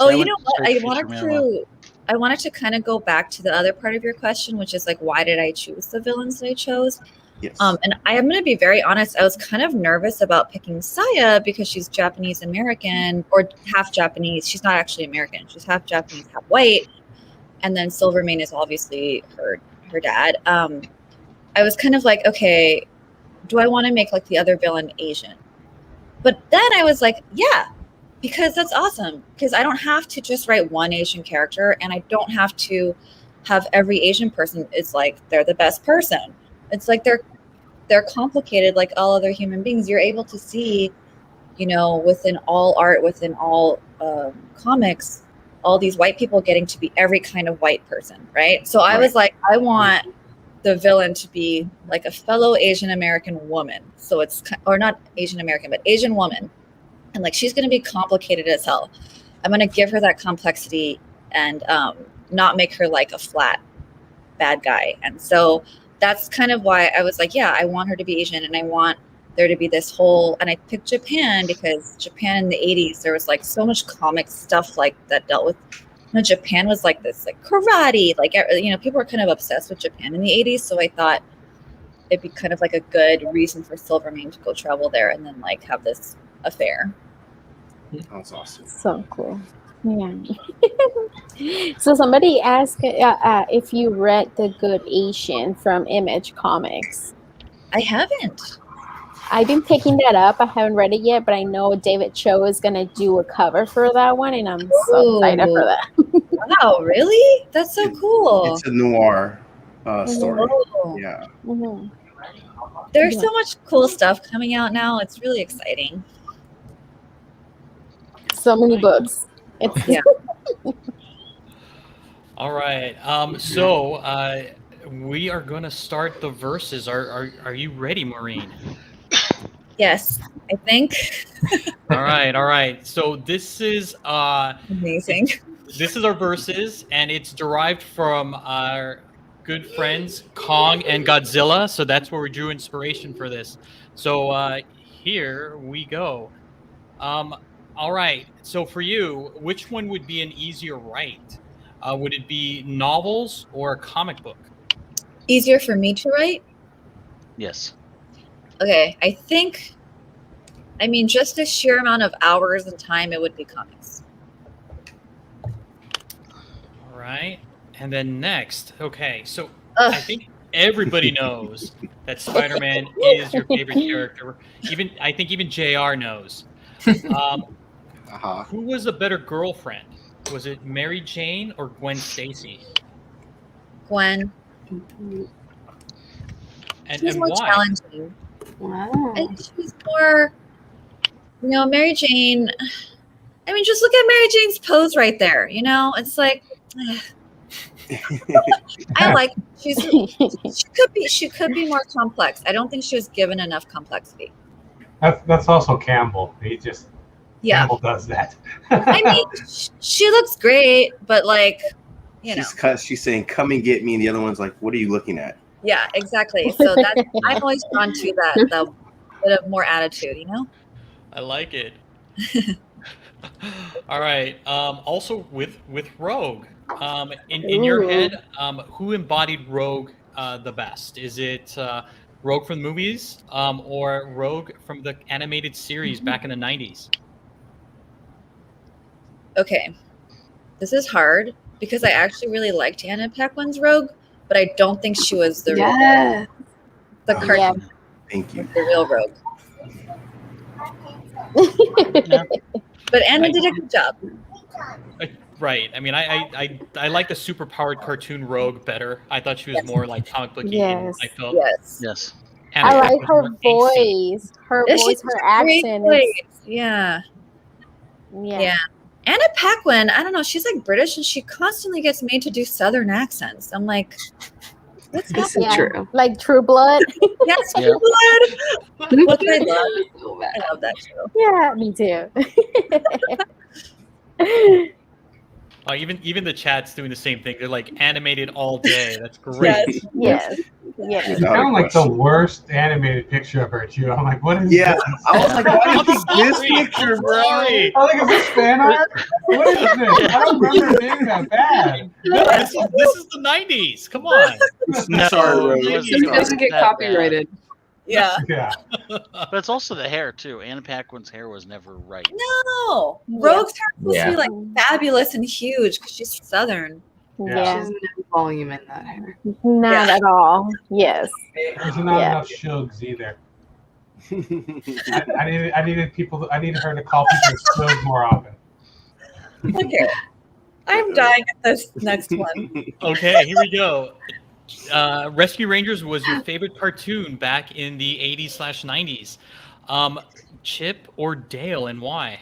Oh, you know what? I wanted to kind of go back to the other part of your question, which is like, why did I choose the villains that I chose? Yes. And I am going to be very honest. I was kind of nervous about picking Saya because she's Japanese American or half Japanese. She's not actually American. She's half Japanese, half white. And then Silvermane is obviously her dad. I was kind of like, okay, do I want to make like the other villain Asian? But then I was like, yeah, because that's awesome. Because I don't have to just write one Asian character, and I don't have to have every Asian person is like they're the best person. It's like they're complicated like all other human beings. You're able to see, you know, within all art, within all comics, all these white people getting to be every kind of white person, right? So I was like, I want the villain to be like a fellow Asian American woman. So it's, or not Asian American, but Asian woman. And like, she's going to be complicated as hell. I'm going to give her that complexity and not make her like a flat bad guy. And so that's kind of why I was like, yeah, I want her to be Asian, and I want there to be this whole, and I picked Japan because Japan in the 80s, there was like so much comic stuff like that dealt with, you know, Japan was like this, like karate, like, you know, people were kind of obsessed with Japan in the 80s. So I thought it'd be kind of like a good reason for Silvermane to go travel there and then like have this affair. That's awesome. So cool. Yeah. So somebody asked if you read The Good Asian from Image Comics. I haven't. I've been picking that up. I haven't read it yet, but I know David Cho is going to do a cover for that one, and I'm so excited for that. Wow, really? That's so cool. It's a noir story. Oh. Yeah. Mm-hmm. There's so much cool stuff coming out now. It's really exciting. So many books. It's All right. So we are going to start the verses. Are you ready, Maurene? Yes, I think. All right. So this is amazing. This is our verses, and it's derived from our good friends Kong and Godzilla. So that's where we drew inspiration for this. So here we go. All right. So for you, which one would be an easier write? Would it be novels or a comic book? Easier for me to write? Yes. Okay, I think I mean, just the sheer amount of hours and time it would be comics. All right. And then next, okay, so Ugh. I think everybody knows that Spider-Man is your favorite character. I think even JR knows. Who was a better girlfriend? Was it Mary Jane or Gwen Stacy? Gwen. She's And more why? challenging. Wow. And she's more, Mary Jane. I mean, just look at Mary Jane's pose right there. It's like, I like. She could be more complex. I don't think she was given enough complexity. That's also Campbell. Yeah. Campbell does that. I mean, she looks great, but She's saying, "Come and get me," and the other one's like, "What are you looking at?" Yeah, exactly. So I'm always drawn to that bit of more attitude. I like it. All right. Also with Rogue, in your head, who embodied Rogue the best? Is it Rogue from the movies or Rogue from the animated series back in the 90s? Okay, this is hard because I actually really liked Anna Paquin's Rogue, but I don't think she was the cartoon. Yeah. Thank you. The real Rogue. But Anna did a good job. Right. I mean, I like the super powered cartoon Rogue better. I thought she was more like comic booky. Yes. I felt. Yes. Anna I Paquin like her was more angsty. voice. Her Yeah, voice, she's her a great accent. voice. Yeah. Yeah. Anna Paquin, I don't know. She's like British, and she constantly gets made to do Southern accents. I'm like, what's This happening? is true. Like True Blood. Yes, Yeah. True Blood. Which I love. I love that show. Yeah, me too. Even the chat's doing the same thing. They're like animated all day. That's great. Yes. Yes. It's kind of like the worst animated picture of her too. I'm like, what is Yeah, this? I was like, what I'm is this sorry. picture, I'm bro? sorry. I was like, is this fan art? What is this? I don't remember it being that bad. No, this is the 90s. Come on. No, Sorry, Rogue. it It wasn't doesn't get that bad. copyrighted. Yeah. Yeah. But it's also the hair too. Anna Paquin's hair was never right. No. Rogue's hair is supposed to be like fabulous and huge because she's Southern. Yeah. She Yeah. has no volume in that hair. Not at all. Yes. There's not Yeah. enough shugs either. I needed her to call people shugs more often. Okay. I'm dying at this next one. Okay, here we go. Rescue Rangers was your favorite cartoon back in the 80s/90s. Chip or Dale, and why?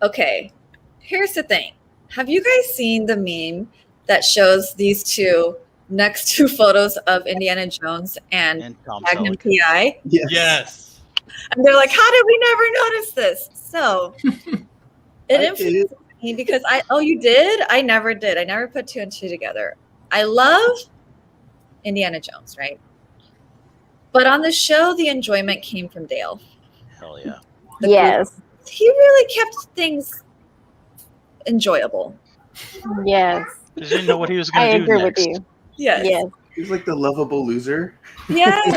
Okay. Here's the thing. Have you guys seen the meme that shows these two next to photos of Indiana Jones and And Tom Magnum Selleck. PI? Yes. And they're like, how did we never notice this? So it I influenced me because you did? I never did. I never put two and two together. I love Indiana Jones, right? But on the show, the enjoyment came from Dale. Hell yeah. Yes. He really kept things enjoyable. Yes. Because you didn't know what he was I going to do agree next. with you. Yes. Yes. He's like the lovable loser. Yes.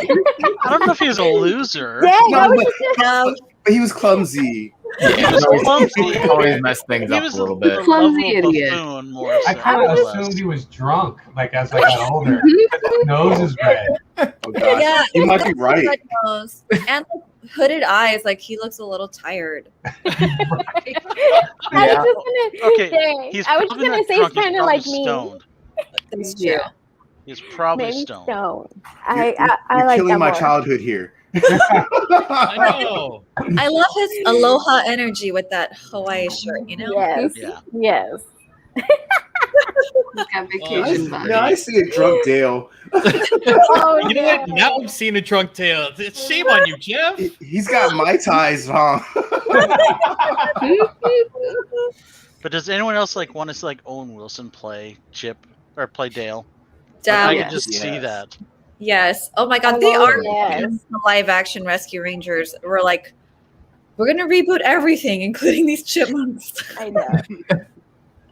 I don't know if he was a loser. Yeah, No, that was just But he was clumsy. He was clumsy. Always mess things He up was a little bit. Clumsy lovable idiot. buffoon more I so, kind more of or less. assumed he was drunk, like as I got older. His nose is red. Oh gosh, Yeah, you might be right. red nose and like, hooded eyes. Like he looks a little tired. I was just gonna Okay, say, He's I was probably gonna not say he's drunk, he's kind of probably like me. stoned. That's true. Yeah. He's probably Maybe stoned. stone. You're I like killing that my more. childhood here. I know. I love his aloha energy with that Hawaii shirt. You know. Yes. Yeah. Yes. He's got vacation vibes. Now I see a drunk Dale. Oh, You know what? Now I'm seeing a drunk tale. Shame on you, Jeff. He's got my ties, huh? But does anyone else want to see Owen Wilson play Chip or play Dale? Damn. I Yes. could just see Yes. that. Yes. Oh my God. Oh, They are yes. the live action Rescue Rangers. We're like, we're gonna reboot everything, including these chipmunks. I know.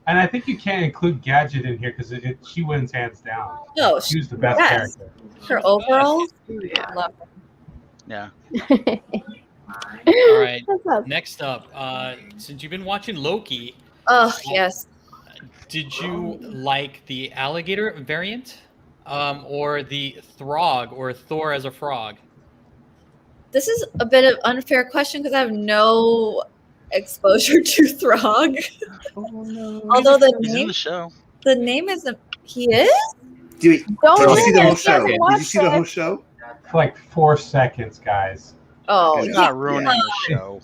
And I think you can't include Gadget in here because she wins hands down. No, She was the best Yes. character. her overalls. Yeah. Love her. Yeah. All right. What's up? Next up, since you've been watching Loki, Oh, yes. did you like the alligator variant, or the Throg or Thor as a frog? This is a bit of unfair question because I have no exposure to Throg. Oh no. Although He's in the show. the name isn't. He is? Did Don't you see ruin the it whole if show? you haven't Did you watched see the whole it. show? For like 4 seconds, guys. Oh, He's yeah. not ruining the show.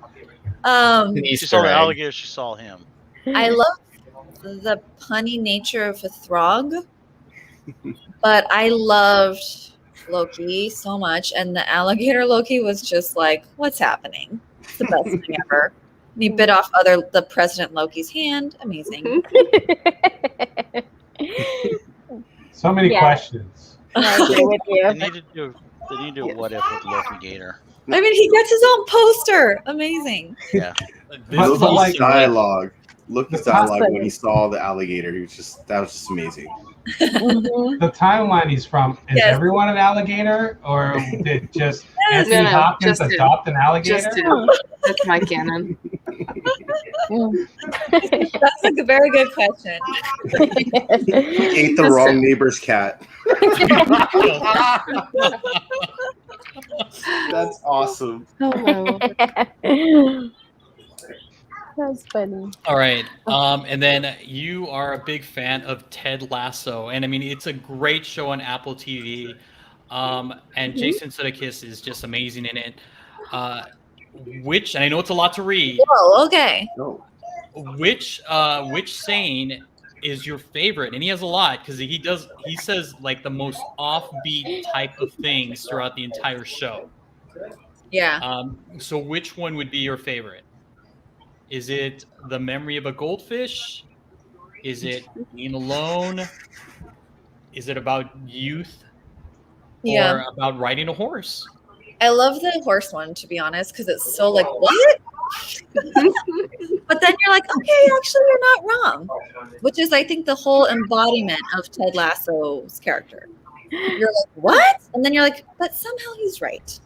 An She Easter saw the egg. alligator. She saw him. I love the punny nature of a Throg, but I loved Loki so much, and the alligator Loki was just like, what's happening? It's the best thing ever. And he bit off the President Loki's hand. Amazing. So many Yeah. questions. I agree with They you. need to do a what if with Loki Gator. I mean, he gets his own poster. Amazing. Yeah. This But is like- Loki's awesome. dialogue. Loki's The dialogue top- when he saw the alligator, that was just amazing. Mhm. The timeline he's from, is Yes. everyone an alligator? Or did just Yes. Anthony No, Hopkins just him. adopt an alligator? Just to, that's my canon. That's a very good question. He ate the wrong neighbor's cat. That's awesome. Oh my lord. That's funny. All right. And then you are a big fan of Ted Lasso. And I mean, it's a great show on Apple TV. And Jason Sudeikis is just amazing in it. And I know it's a lot to read. Whoa, okay. No. Which saying is your favorite? And he has a lot because he says like the most offbeat type of things throughout the entire show. Yeah. So which one would be your favorite? Is it the memory of a goldfish? Is it being alone? Is it about youth? Yeah. Or about riding a horse? I love the horse one, to be honest, because it's so like, what? But then you're like, okay, actually, you're not wrong. Which is, I think, the whole embodiment of Ted Lasso's character. You're like, what? And then you're like, but somehow he's right.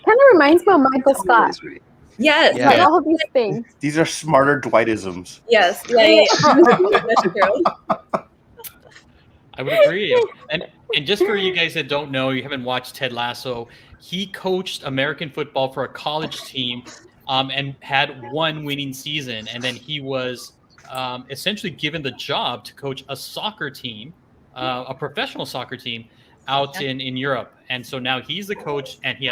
Kind of reminds me of Michael Scott. Always right. Yes. Yeah. Like all of these things. These are smarter Dwightisms. Yes. Yeah. That's true. I would agree. And just for you guys that don't know, you haven't watched Ted Lasso, he coached American football for a college team, and had one winning season. And then he was essentially given the job to coach a soccer team, a professional soccer team out in Europe. And so now he's the coach, and he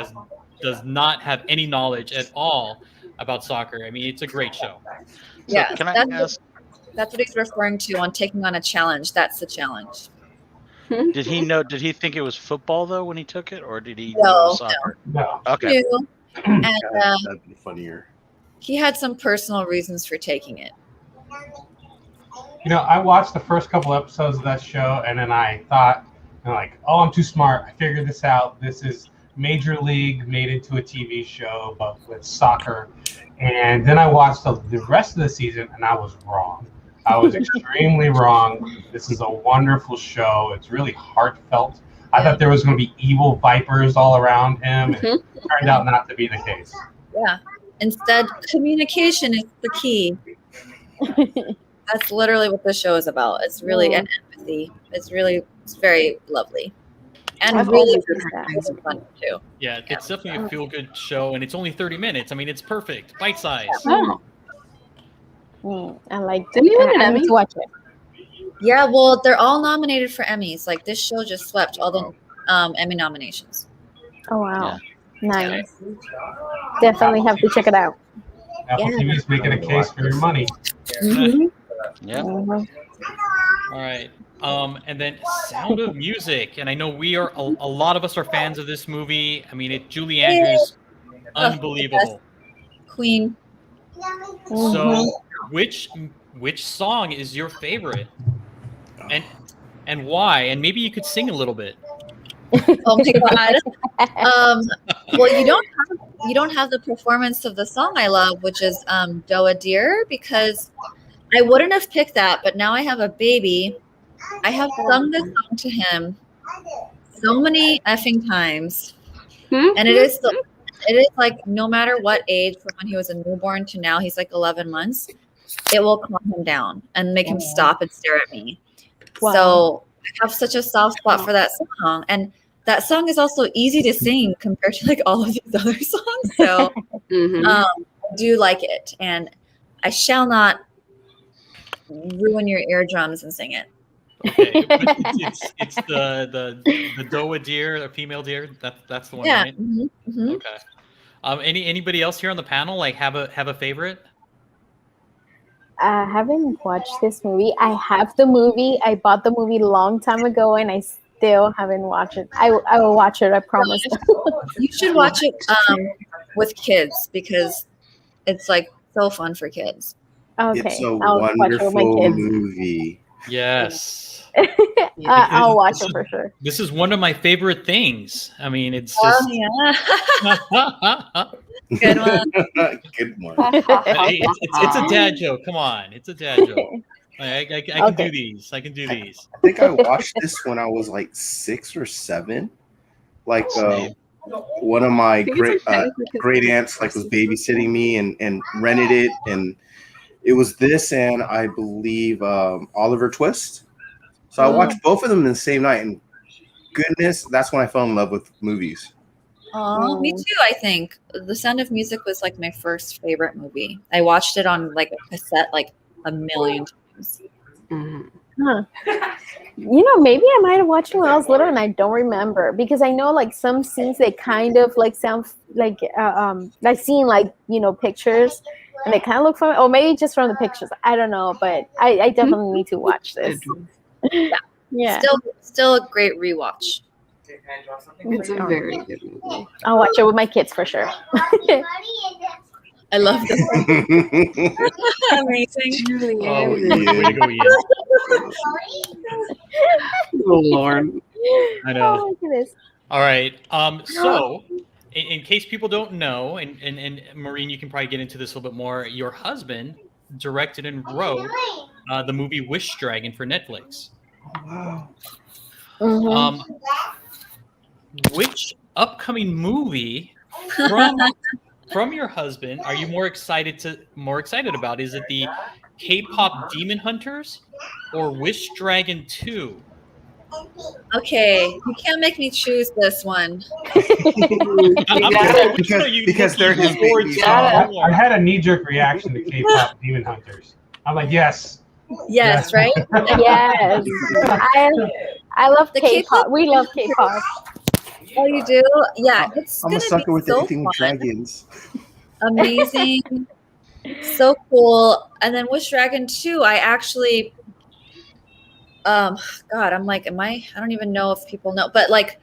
does not have any knowledge at all about soccer. I mean, it's a great show. Yeah. Can I ask? That's what he's referring to on taking on a challenge. That's the challenge. Did he think it was football though when he took it, or did he know No, it was soccer? No. Okay. Two, and God, that'd be funnier. he had some personal reasons for taking it. You know, I watched the first couple episodes of that show, and then I thought, like, oh, I'm too smart. I figured this out. This is Major League made into a TV show, but with soccer. And then I watched the rest of the season, and I was wrong. I was extremely wrong. This is a wonderful show. It's really heartfelt. I thought there was going to be evil vipers all around him, and it turned out not to be the case. Yeah. Instead, communication is the key. That's literally what the show is about. It's really an empathy. It's very lovely. And I've really always heard things really fun too. Yeah, it's definitely a feel-good show, and it's only 30 minutes. I mean, it's perfect, bite-sized. Oh, I like Didn't you win an I need Emmy? to watch it. Yeah, well, they're all nominated for Emmys. Like this show just swept all the Emmy nominations. Oh wow. Nice. Definitely have to check it out. Apple Yeah. TV's making a case for your money. Mhm. Yeah. Mhm. All right. And then Sound of Music. And I know a lot of us are fans of this movie. I mean, Julie Andrews, unbelievable. Queen. So which song is your favorite? And why? And maybe you could sing a little bit. Oh my god. Well, you don't have the performance of the song I love, which is Doa Deer, because I wouldn't have picked that, but now I have a baby. I have sung this song to him so many effing times. And it is like no matter what age, from when he was a newborn to now he's like 11 months, it will calm him down and make him stop and stare at me. Wow. So I have such a soft spot for that song, and that song is also easy to sing compared to like all of these other songs. So I do like it, and I shall not ruin your eardrums and sing it. Okay, it's the doa deer, the female deer. That's the one, Yeah. right? Okay. Anybody else here on the panel like have a favorite? I haven't watched this movie. I have the movie. I bought the movie a long time ago, and I still haven't watched it. I will watch it. I promise. You should watch it with kids because it's like so fun for kids. Okay, It's a I'll watch it with my wonderful kids. movie. Yes. I'll watch it for sure. This is one of my favorite things. I mean, it's Oh just. yeah, good one. Good one. It's a dad joke. Come on, it's a dad joke. I can do these. I can do these. I think I watched this when I was like 6 or 7. Like one of my great aunts like was babysitting me and rented it, and it was this and I believe Oliver Twist. So I watched both of them in the same night, and goodness, that's when I fell in love with movies. Oh, me too. I think The Sound of Music was like my first favorite movie. I watched it on like a cassette like a million times. Huh. You know, maybe I might have watched it when I was little and I don't remember, because I know like some scenes they kind of like sound like seeing like, you know, pictures and they kind of look familiar, or maybe just from the pictures. I don't know, but I definitely need to watch this. Yeah. Still a great rewatch. It's a very good movie. I'll watch it with my kids for sure. I love this. Amazing. Oh, way to go, Ian. Oh, Lord. I know. Oh, my goodness. All right. So, in case people don't know, and Maureen, you can probably get into this a little bit more. Your husband directed and wrote the movie Wish Dragon for Netflix. Wow. Which upcoming movie from your husband are you more excited about? Is it the K-pop Demon Hunters or Wish Dragon 2? Okay, you can't make me choose this one. Because they're his babies. I had a knee-jerk reaction to K-pop Demon Hunters. I'm like, yes. Yes, right? Yes. I love The K-pop. We love K-pop. Oh, you do? Yeah, it's I'm gonna a sucker be with so anything with fun. dragons. Amazing. So cool. And then Wish Dragon 2, I actually God, I'm like, I don't even know if people know, but like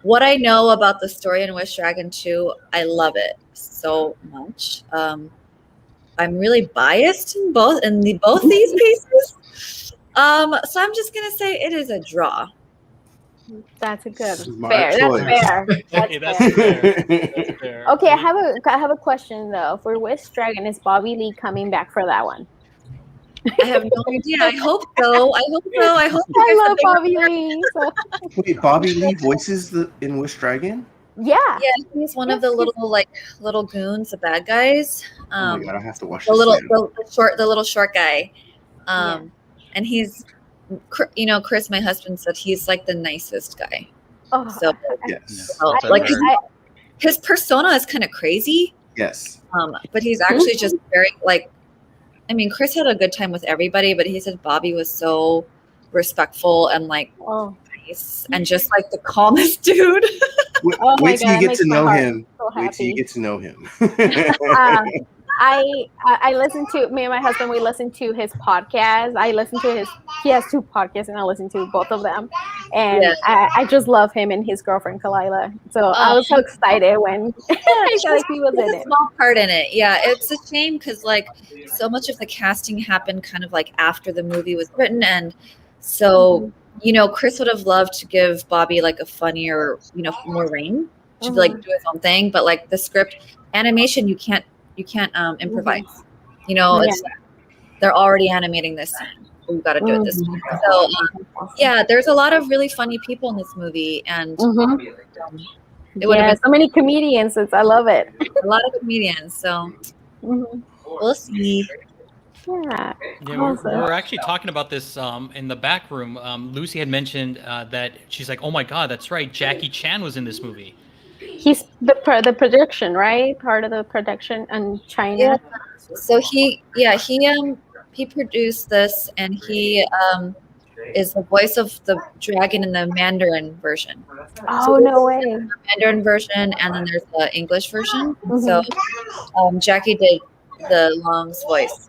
what I know about the story in Wish Dragon 2, I love it so much. I'm really biased in both these pieces. So I'm just gonna say it is a draw. That's a good Smart fair. choice. That's fair. Okay, That's that's fair. fair. That's fair. Okay, I have a question though. For Wish Dragon, is Bobby Lee coming back for that one? I have no idea. I hope so. I hope I there's love a big- Bobby Lee. So. Wait, Bobby Lee voices in Wish Dragon? Yeah. Yeah, he's one of the little goons, the bad guys. Oh my god, I have to watch The this. little short guy. And he's, you know, Chris, my husband, said he's like the nicest guy. Oh, So Yes. like his persona is kind of crazy. Yes. But he's actually just very like, I mean, Chris had a good time with everybody, but he said Bobby was so respectful and like nice and just like the calmest dude. Oh my Wait till God, you get makes to my know heart him. so Wait till you happy. get to know him. I listen to, me and my husband, we listen to his podcast. He has 2 podcasts and I listen to both of them. And Yeah. I just love him and his girlfriend Kalila. So I was so excited when I felt like he was in a it. small part in it. Yeah, it's a shame because like so much of the casting happened kind of like after the movie was written, and so you know Chris would have loved to give Bobby like a funnier, you know, more reign to like do his own thing, but like the script animation you can't improvise. You know, it's they're already animating this scene. We've got to do it this way. So yeah, there's a lot of really funny people in this movie, and It would Yeah, have so many comedians. I love it. been a lot of comedians. So Mhm. we'll see. Yeah. Yeah, Awesome. we're actually talking about this in the back room. Lucy had mentioned that she's like, "Oh my God, that's right, Jackie Chan was in this movie." He's the production, right? Part of the production in China. Yeah. So he produced this, and he is the voice of the dragon in the Mandarin version. Oh, no way. Mandarin version, and then there's the English version. Mhm. So Jackie did the Long's voice.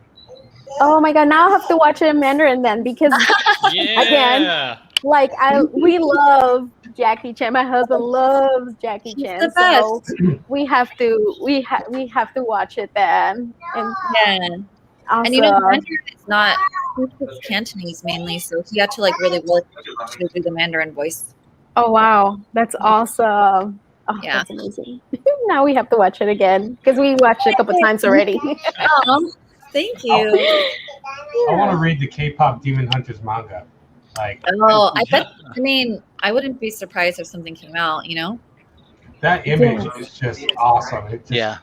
Oh my God! Now I have to watch it in Mandarin then, because Yeah. Again. like we love Jackie Chan. My husband loves Jackie He's Chan, the so best. we have to watch it then. And Yeah. also, And Mandarin is not he speaks Cantonese mainly, so he had to like really work to do the Mandarin voice. oh wow, that's awesome! Oh, Yeah. that's amazing. Now we have to watch it again because we watched it a couple times already. Thank you. I want to read the K-pop Demon Hunters manga. Like, Oh, I bet. I mean, I wouldn't be surprised if something came out. that image is just awesome. It just, Yeah.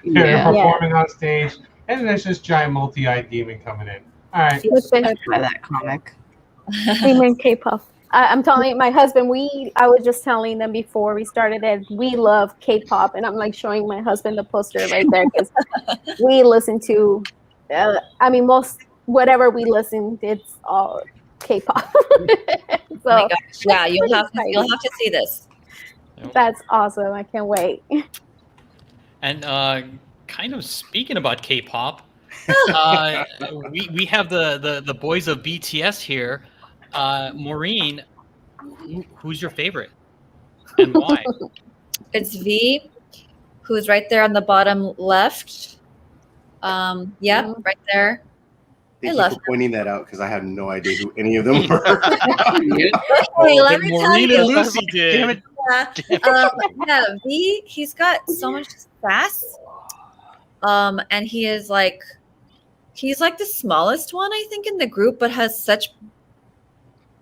They're performing on stage, and there's this giant multi-eyed demon coming in. All right. Let's say I'd buy that comic. Demon K-pop. I'm telling my husband, I was just telling them before we started that we love K-pop, and I'm like showing my husband the poster right there because we listen to, most whatever we listen, it's all K-pop. Oh my So gosh. Yeah, you'll have to see this. that's awesome. I can't wait. And kind of speaking about K-pop, we have the boys of BTS here. Maurene, who's your favorite and why? It's V, who's right there on the bottom left. Yeah, right there. Thank I you love for pointing that out because I had no idea who any of them were. Hey, Well, let but me tell Maureen you. and Lucy did. Damn it. Yeah, V, he's got so much sass. And he's like the smallest one, I think, in the group, but has such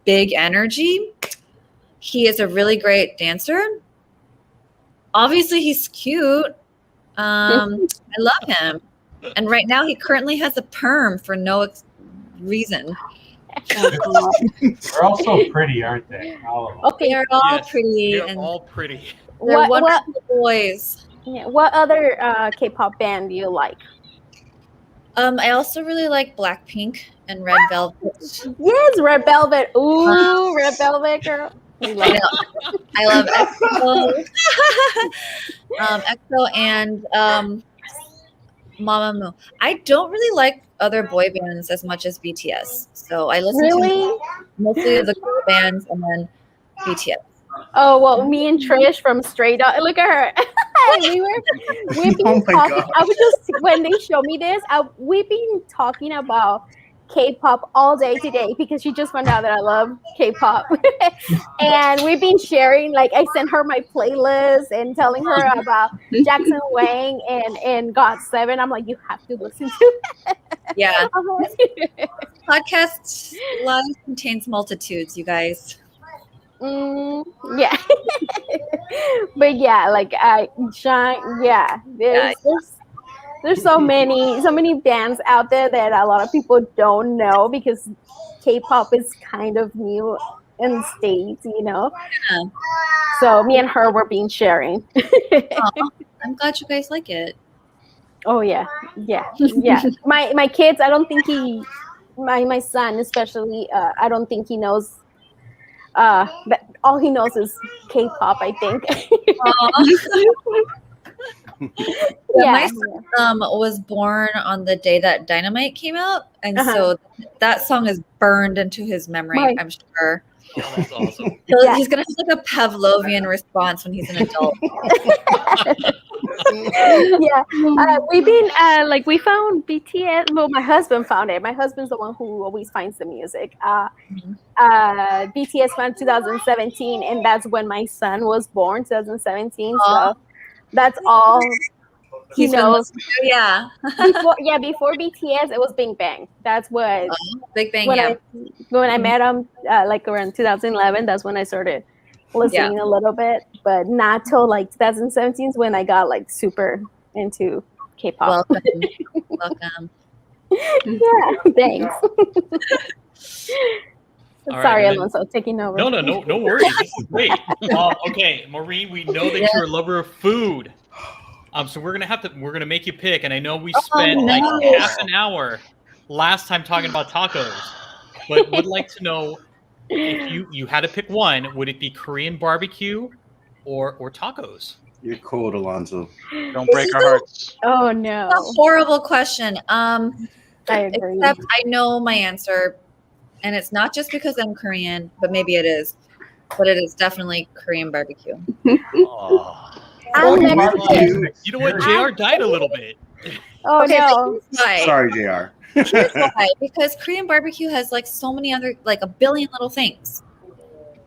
big energy. He is a really great dancer. Obviously, he's cute. I love him. And right now, he currently has a perm for no reason. They're all so pretty, aren't they? All of them. Okay. They're all Yes, pretty. They're And all pretty. they're What wonderful boys. what other K-pop band do you like? I also really like Blackpink and Red Velvet. Yes, Red Velvet. Ooh, Red Velvet girl. We love it. I love EXO. EXO and Mama Moo. I don't really like other boy bands as much as BTS. So I listen Really? to mostly the girl bands and then BTS. Oh well, me and Trish from Stray Dog. Look at her. We've been Oh my talking. gosh. I was just when they show me this, we've been talking about K-pop all day today because she just found out that I love K-pop, and we've been sharing. Like I sent her my playlist and telling her about Jackson Wang and GOT7. I'm like, you have to listen to it. Yeah. Podcast live contains multitudes, you guys. Yeah. But yeah, like Shine. Yeah, there's so many bands out there that a lot of people don't know because K-pop is kind of new in the States, Yeah. So me and her were being sharing. I'm glad you guys like it. Oh yeah. My kids, I don't think my son especially, I don't think he knows. But all he knows is K-pop, I think. Yeah, my son was born on the day that Dynamite came out, and so that song is burned into his memory. Right. I'm sure. Oh, that's awesome. So he's gonna have like a Pavlovian response when he's an adult. Yeah, we've been we found BTS. Well, my husband found it. My husband's the one who always finds the music. BTS found 2017, and that's when my son was born, 2017. So that's all he knows. Yeah. Before BTS, it was Big Bang. That's what Big Bang. when I met him, like around 2011. That's when I started listening a little bit, but not till like 2017 when I got like super into K-pop. Welcome. Yeah, thanks. All Sorry, right, Alonso, taking over. No worries. This is great. Okay, Maurene, we know that you're a lover of food. So we're gonna make you pick, and I know we spent like half an hour last time talking about tacos, but would like to know if you had to pick one, would it be Korean barbecue or tacos? You're cold, Alonso. Don't break our hearts. Oh no. That's a horrible question. I agree. Except I know my answer, and it's not just because I'm Korean, but maybe it is. But it is definitely Korean barbecue. Oh. I'm Korean Mexican. barbecue is an You know what? experience. JR died a little bit. Oh Okay, no. Sorry, JR. Here's why. Because Korean barbecue has like so many other, like a billion little things.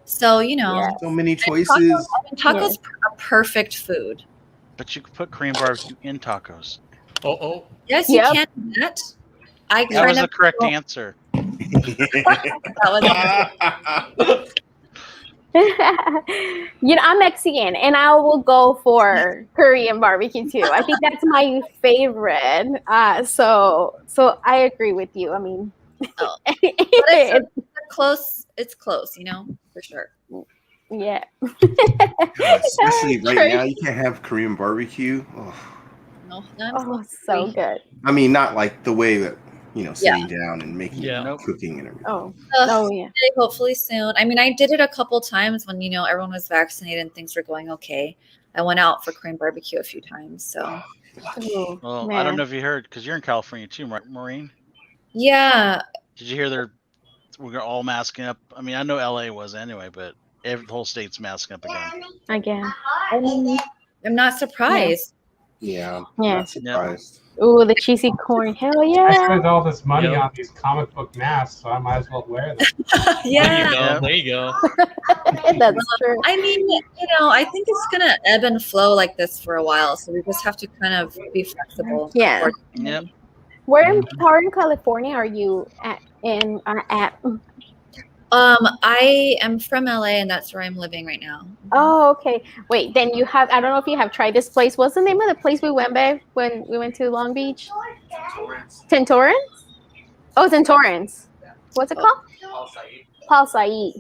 So, you know, Yeah. So many and choices. tacos are perfect food. But you could put Korean barbecue in tacos. Oh. Yes, you Yep. can do that. I That was kind the of correct answer. that was You know, I'm Mexican and I will go for Korean barbecue too. I think that's my favorite. So I agree with you. I mean, Oh. it's, close. It's close, you know, for sure. yeah. Especially right now, you can't have Korean barbecue. Oh. No, Oh, so good. I mean, not like the way that, sitting down and making Yeah. cooking and everything. Oh yeah. Hopefully soon. I mean, I did it a couple times when, you know, everyone was vaccinated and things were going okay. I went out for Korean barbecue a few times. So, Ooh, Well, I man. don't know if you heard, because you're in California too, right, Maureen? yeah. Did you hear we're all masking up? I mean, I know LA was anyway, but the whole state's masking up again. Again. I'm not surprised. Yeah, Yeah. not surprised. Ooh, the cheesy corn. Hell I yeah. spent all this money Yep. on these comic book masks, so I might as well wear them. Yeah. There you go. That's true. I mean, you know, I think it's going to ebb and flow like this for a while. So we just have to kind of be flexible. Yeah. Yep. Where in part in California are you at? I am from LA and that's where I'm living right now. Oh, okay. Wait, then you have, I don't know if you have tried this place. What's the name of the place we went by when we went to Long Beach? Torrance? Oh, it's in Torrance. What's it called? Paul Said.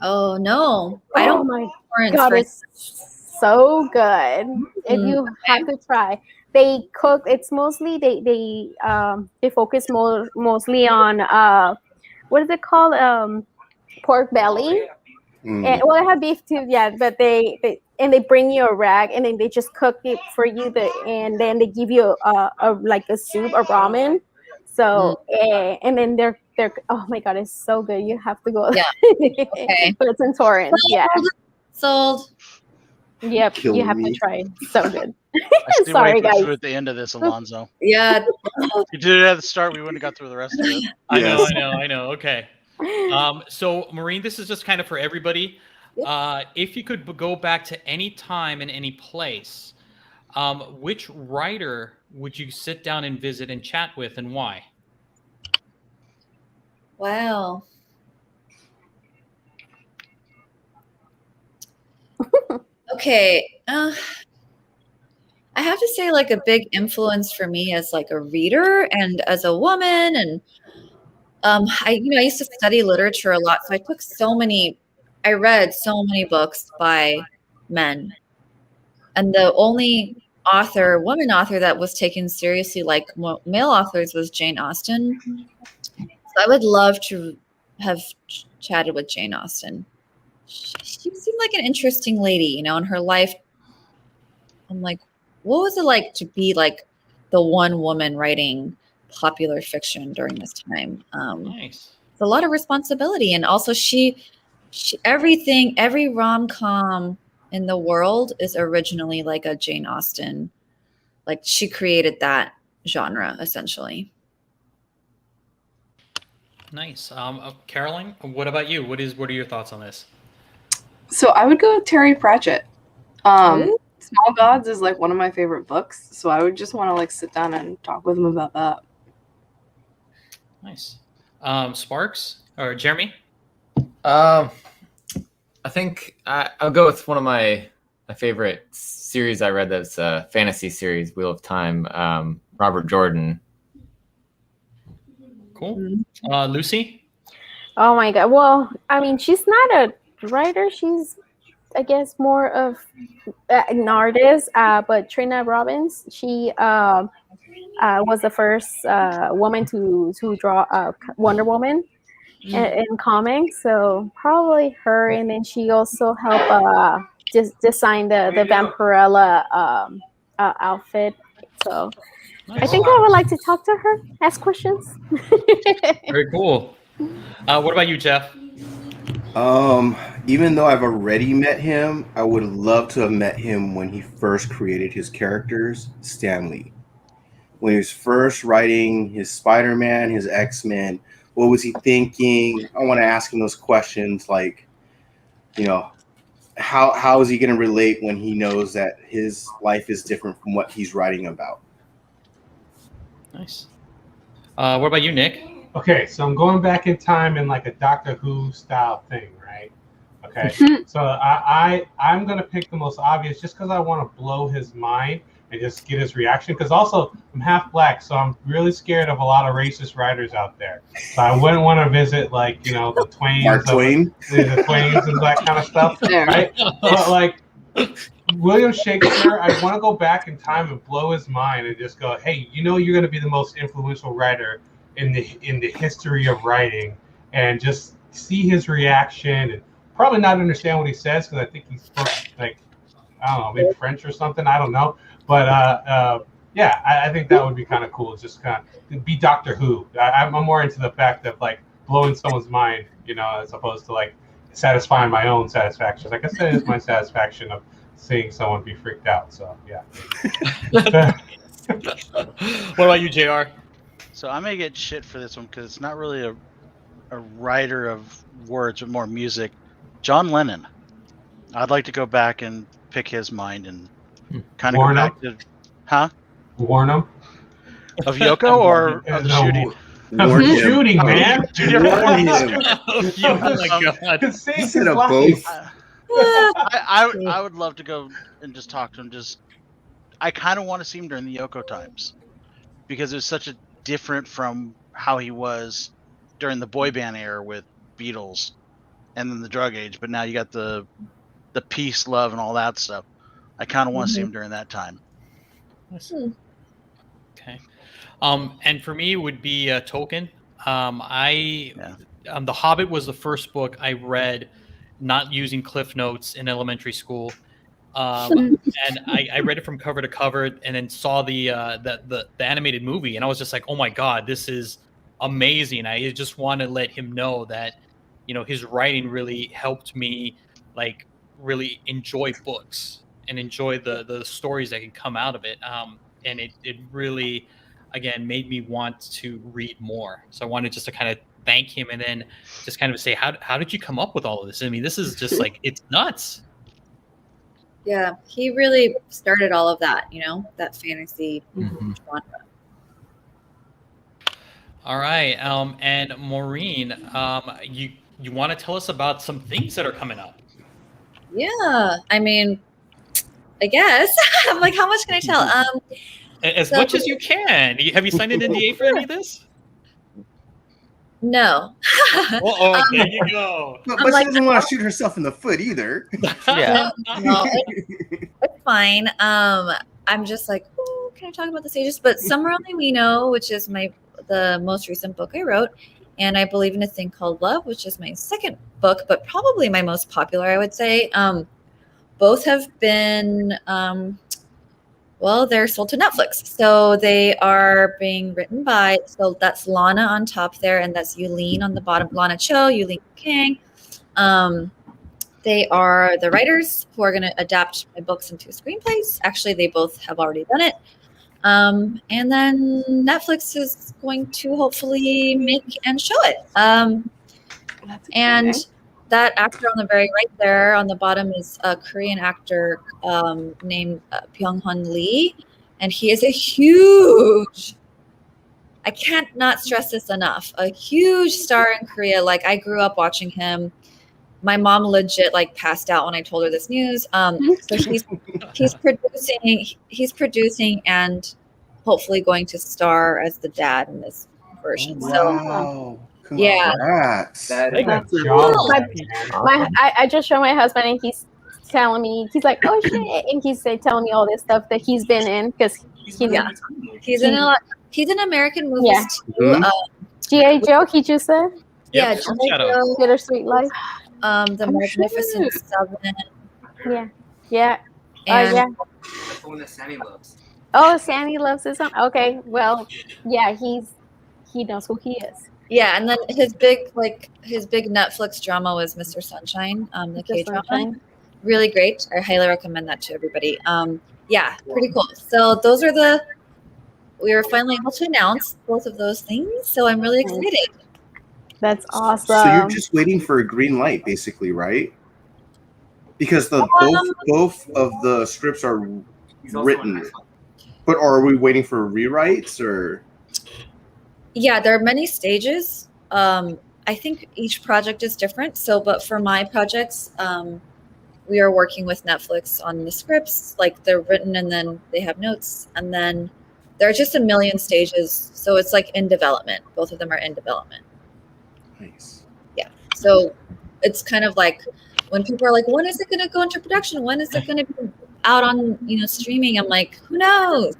Oh, no. I Oh don't my Torrance God, for- it's so good. If you have to try. They cook, it's mostly, they focus mostly on, what is it called? Pork belly. Mm. And well, I have beef too, yeah. But they bring you a rag, and then they just cook it for you. And then they give you a like a soup, a ramen. So and then they're oh my God, it's so good. You have to go. Yeah. Okay. But it's in Torrance. Yeah. Sold. Yep. Killing You have me. to try it. So good. I still Sorry, wait for guys. food at the end of this, Alonzo. Yeah. If you did it at the start, we wouldn't have got through the rest of it. Yes. I know. Okay. So Maureen, this is just kind of for everybody. If you could go back to any time and any place, which writer would you sit down and visit and chat with, and why? Wow. Okay. I have to say, like, a big influence for me as like a reader and as a woman, and I used to study literature a lot, so I read so many books by men, and the only woman author that was taken seriously like male authors was Jane Austen. So I would love to have chatted with Jane Austen. She seemed like an interesting lady, you know, in her life. I'm like, what was it like to be like the one woman writing popular fiction during this time? Nice. It's a lot of responsibility, and also she every rom-com in the world is originally like a Jane Austen. Like, she created that genre essentially. Nice. Caroline, what about you? What are your thoughts on this? So I would go with Terry Pratchett. Small Gods is like one of my favorite books, so I would just want to like sit down and talk with him about that. Nice. Sparks or Jeremy? I think I'll go with one of my favorite series I read. That's a fantasy series, Wheel of Time. Robert Jordan. Cool. Lucy? Oh my god. Well, I mean, she's not a writer. She's, I guess, more of an artist. But Trina Robbins, she was the first woman to draw Wonder Woman in comics. So probably her. And then she also helped design the Vampirella outfit. So I think I would like to talk to her, ask questions. Very cool. What about you, Jeff? Even though I've already met him, I would love to have met him when he first created his characters, Stan Lee. When he was first writing his Spider-Man, his X-Men, what was he thinking? I want to ask him those questions, like, you know, how is he going to relate when he knows that his life is different from what he's writing about? Nice. What about you, Nick? Okay, so I'm going back in time in like a Doctor Who style thing, right? Okay, so I'm gonna pick the most obvious just because I want to blow his mind and just get his reaction. Because also I'm half black, so I'm really scared of a lot of racist writers out there. So I wouldn't want to visit like the Twains, Mark Twain, the Twains and that kind of stuff, right? But like William Shakespeare, I want to go back in time and blow his mind and just go, hey, you're going to be the most influential writer in the history of writing, and just see his reaction and probably not understand what he says because I think he spoke like, I don't know, maybe French or something, I don't know, but yeah, I think that would be kind of cool. Just kind of be Doctor Who. I'm more into the fact of like blowing someone's mind, as opposed to like satisfying my own satisfaction. I guess that is my satisfaction of seeing someone be freaked out. So yeah. What about you, JR? So I may get shit for this one because it's not really a writer of words, but more music. John Lennon. I'd like to go back and pick his mind and kind of go back to, warn him of Yoko or of the shooting. Of shooting, man. Two different ones. Oh my god! Instead of both. I would love to go and just talk to him. I kind of want to see him during the Yoko times because it was such a different from how he was during the boy band era with Beatles and then the drug age. But now you got the peace, love, and all that stuff. I kind of want to see him during that time. Okay. And for me, it would be Tolkien. The Hobbit was the first book I read, not using Cliff Notes in elementary school. And I read it from cover to cover, and then saw the animated movie, and I was just like, oh my god, this is amazing. I just want to let him know that, his writing really helped me, like, really enjoy books and enjoy the stories that can come out of it. And it really, again, made me want to read more. So I wanted just to kind of thank him and then just kind of say, how did you come up with all of this? I mean, this is just like, it's nuts. Yeah, he really started all of that, that fantasy genre. All right. And Maureen, you want to tell us about some things that are coming up? Yeah, I mean, I guess. I'm like, how much can I tell? As much as you can. Have you signed an NDA for any of this? No. There you go. But she doesn't want to shoot herself in the foot either. Yeah. No, it's fine. I'm just like, oh, can I talk about the stages? But Summer Only We Know, which is the most recent book I wrote, and I Believe in a Thing Called Love, which is my second book, but probably my most popular, I would say. Both have been, they're sold to Netflix. So they are being written by, so that's Lana on top there, and that's Yulene on the bottom. Lana Cho, Yulene King. They are the writers who are going to adapt my books into screenplays. Actually, they both have already done it. And then Netflix is going to hopefully make and show it. And that actor on the very right there on the bottom is a Korean actor named Byung-hun Lee. And he is I can't not stress this enough, a huge star in Korea. Like, I grew up watching him my mom legit like passed out when I told her this news. So he's producing and hopefully going to star as the dad in this version. Wow. Yeah. Congrats. That's Good cool. job. I just showed my husband, and he's telling me, he's like, "Oh shit," and he's telling me all this stuff that he's been in because he's in a lot. He's in American movies Yeah. too. Mhm. G.I. Joe. He just said, Yeah, Storm G.I. Shadow. Joe, "Bittersweet Life." The Magnificent Seven, Yeah, yeah, and yeah. That's the one that Sammy loves. Oh, Sandy loves his song. Okay, well, yeah, he knows who he is. yeah, and then his big Netflix drama was Mr. Sunshine, the K drama. Sunshine. Really great. I highly recommend that to everybody. Yeah, pretty cool. So those are we were finally able to announce both of those things. So I'm really excited. That's awesome. So you're just waiting for a green light, basically, right? Because both of the scripts are written, but are we waiting for rewrites or? Yeah, there are many stages. I think each project is different. So, but for my projects, we are working with Netflix on the scripts, like they're written and then they have notes, and then there are just a million stages. So it's like in development. Both of them are in development. Nice. Yeah. So it's kind of like when people are like, when is it going to go into production? When is it going to be out on, streaming? I'm like, who knows?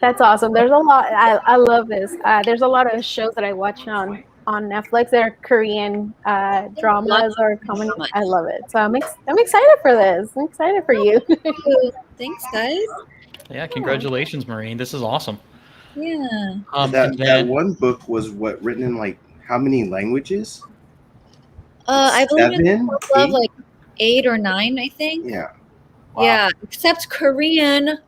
That's awesome. There's a lot. I love this. There's a lot of shows that I watch on Netflix. They're Korean dramas or comedy. I love it. So I'm excited for this. I'm excited for you. Thanks, guys. Yeah, congratulations, Maurene. This is awesome. Yeah. That one book was written in like how many languages? I believe it's 7, like 8 or 9, I think. Yeah. Wow. Yeah, except Korean.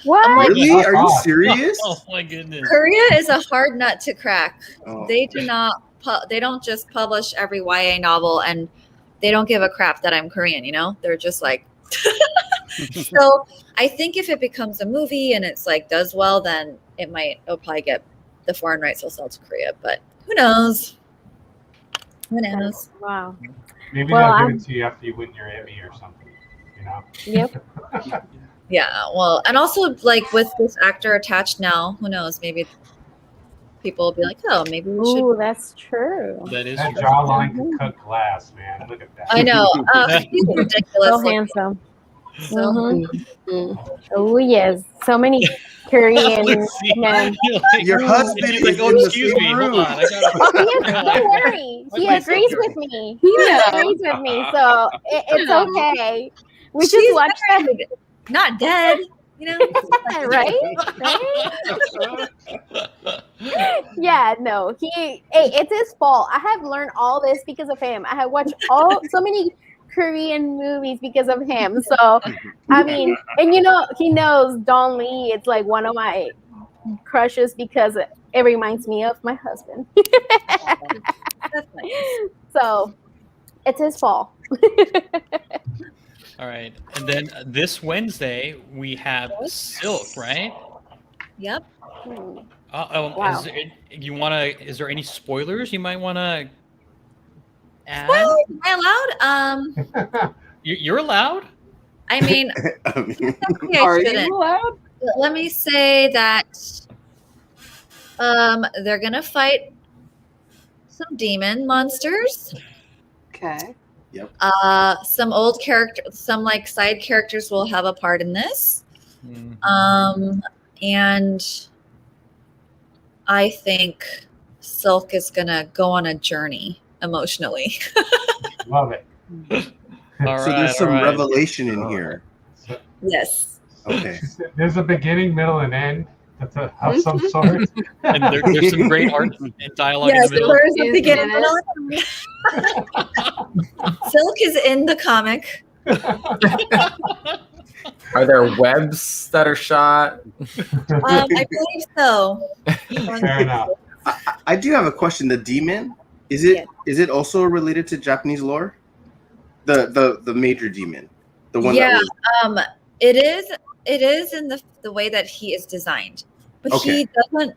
What? I'm like, Really? Are you serious? Oh my goodness. Korea is a hard nut to crack. Oh. They do not. They don't just publish every YA novel, and they don't give a crap that I'm Korean. They're just like. So I think if it becomes a movie and it's like does well, then it'll probably get the foreign rights will sell to Korea. But who knows? Who knows? Wow. Maybe Well, they'll give it to you after you win your Emmy or something. Yep. Yeah. Well, and also like with this actor attached now, who knows? Maybe people will be like, oh, maybe we should. Ooh, that's true. That is That true. jawline can cut glass, man. Look at that. I know. He's ridiculous. So looking. handsome. So Mhm. Oh yes, so many Korean Let's see. men. Your husband He's is like, oh, in the excuse me. same Hold room. on. I gotta- Oh, don't worry. He Why'd my agrees son with me. He agrees with me, so it's okay. We just She's watched married, not dead. that, right? Yeah, no. It's his fault. I have learned all this because of him. I have watched so many Korean movies because of him. So, I mean, and he knows Don Lee. It's like one of my crushes because it reminds me of my husband. That's nice. So, it's his fault. All right. And then this Wednesday, we have Silk, right? Yep. Wow. Is there any spoilers you might want to add? Well, am I allowed? You're allowed? I mean, technically I Are shouldn't. you allowed? But let me say that they're gonna fight some demon monsters. Okay. Some old characters, some like side characters will have a part in this. Mhm. And I think Silk is gonna go on a journey emotionally. Love it. All So right, there's some all right. revelation in here. Yes. Okay. There's a beginning, middle, and end of some sort. And there's some great art and dialogue in Yes, the middle. there's a Is beginning. it? Silk is in the comic. Are there webs that are shot? I believe so. Fair enough. I do have a question. The demon, is it also related to Japanese lore? The major demon, the one Yeah. that was It is in the way that he is designed, but Okay. he doesn't.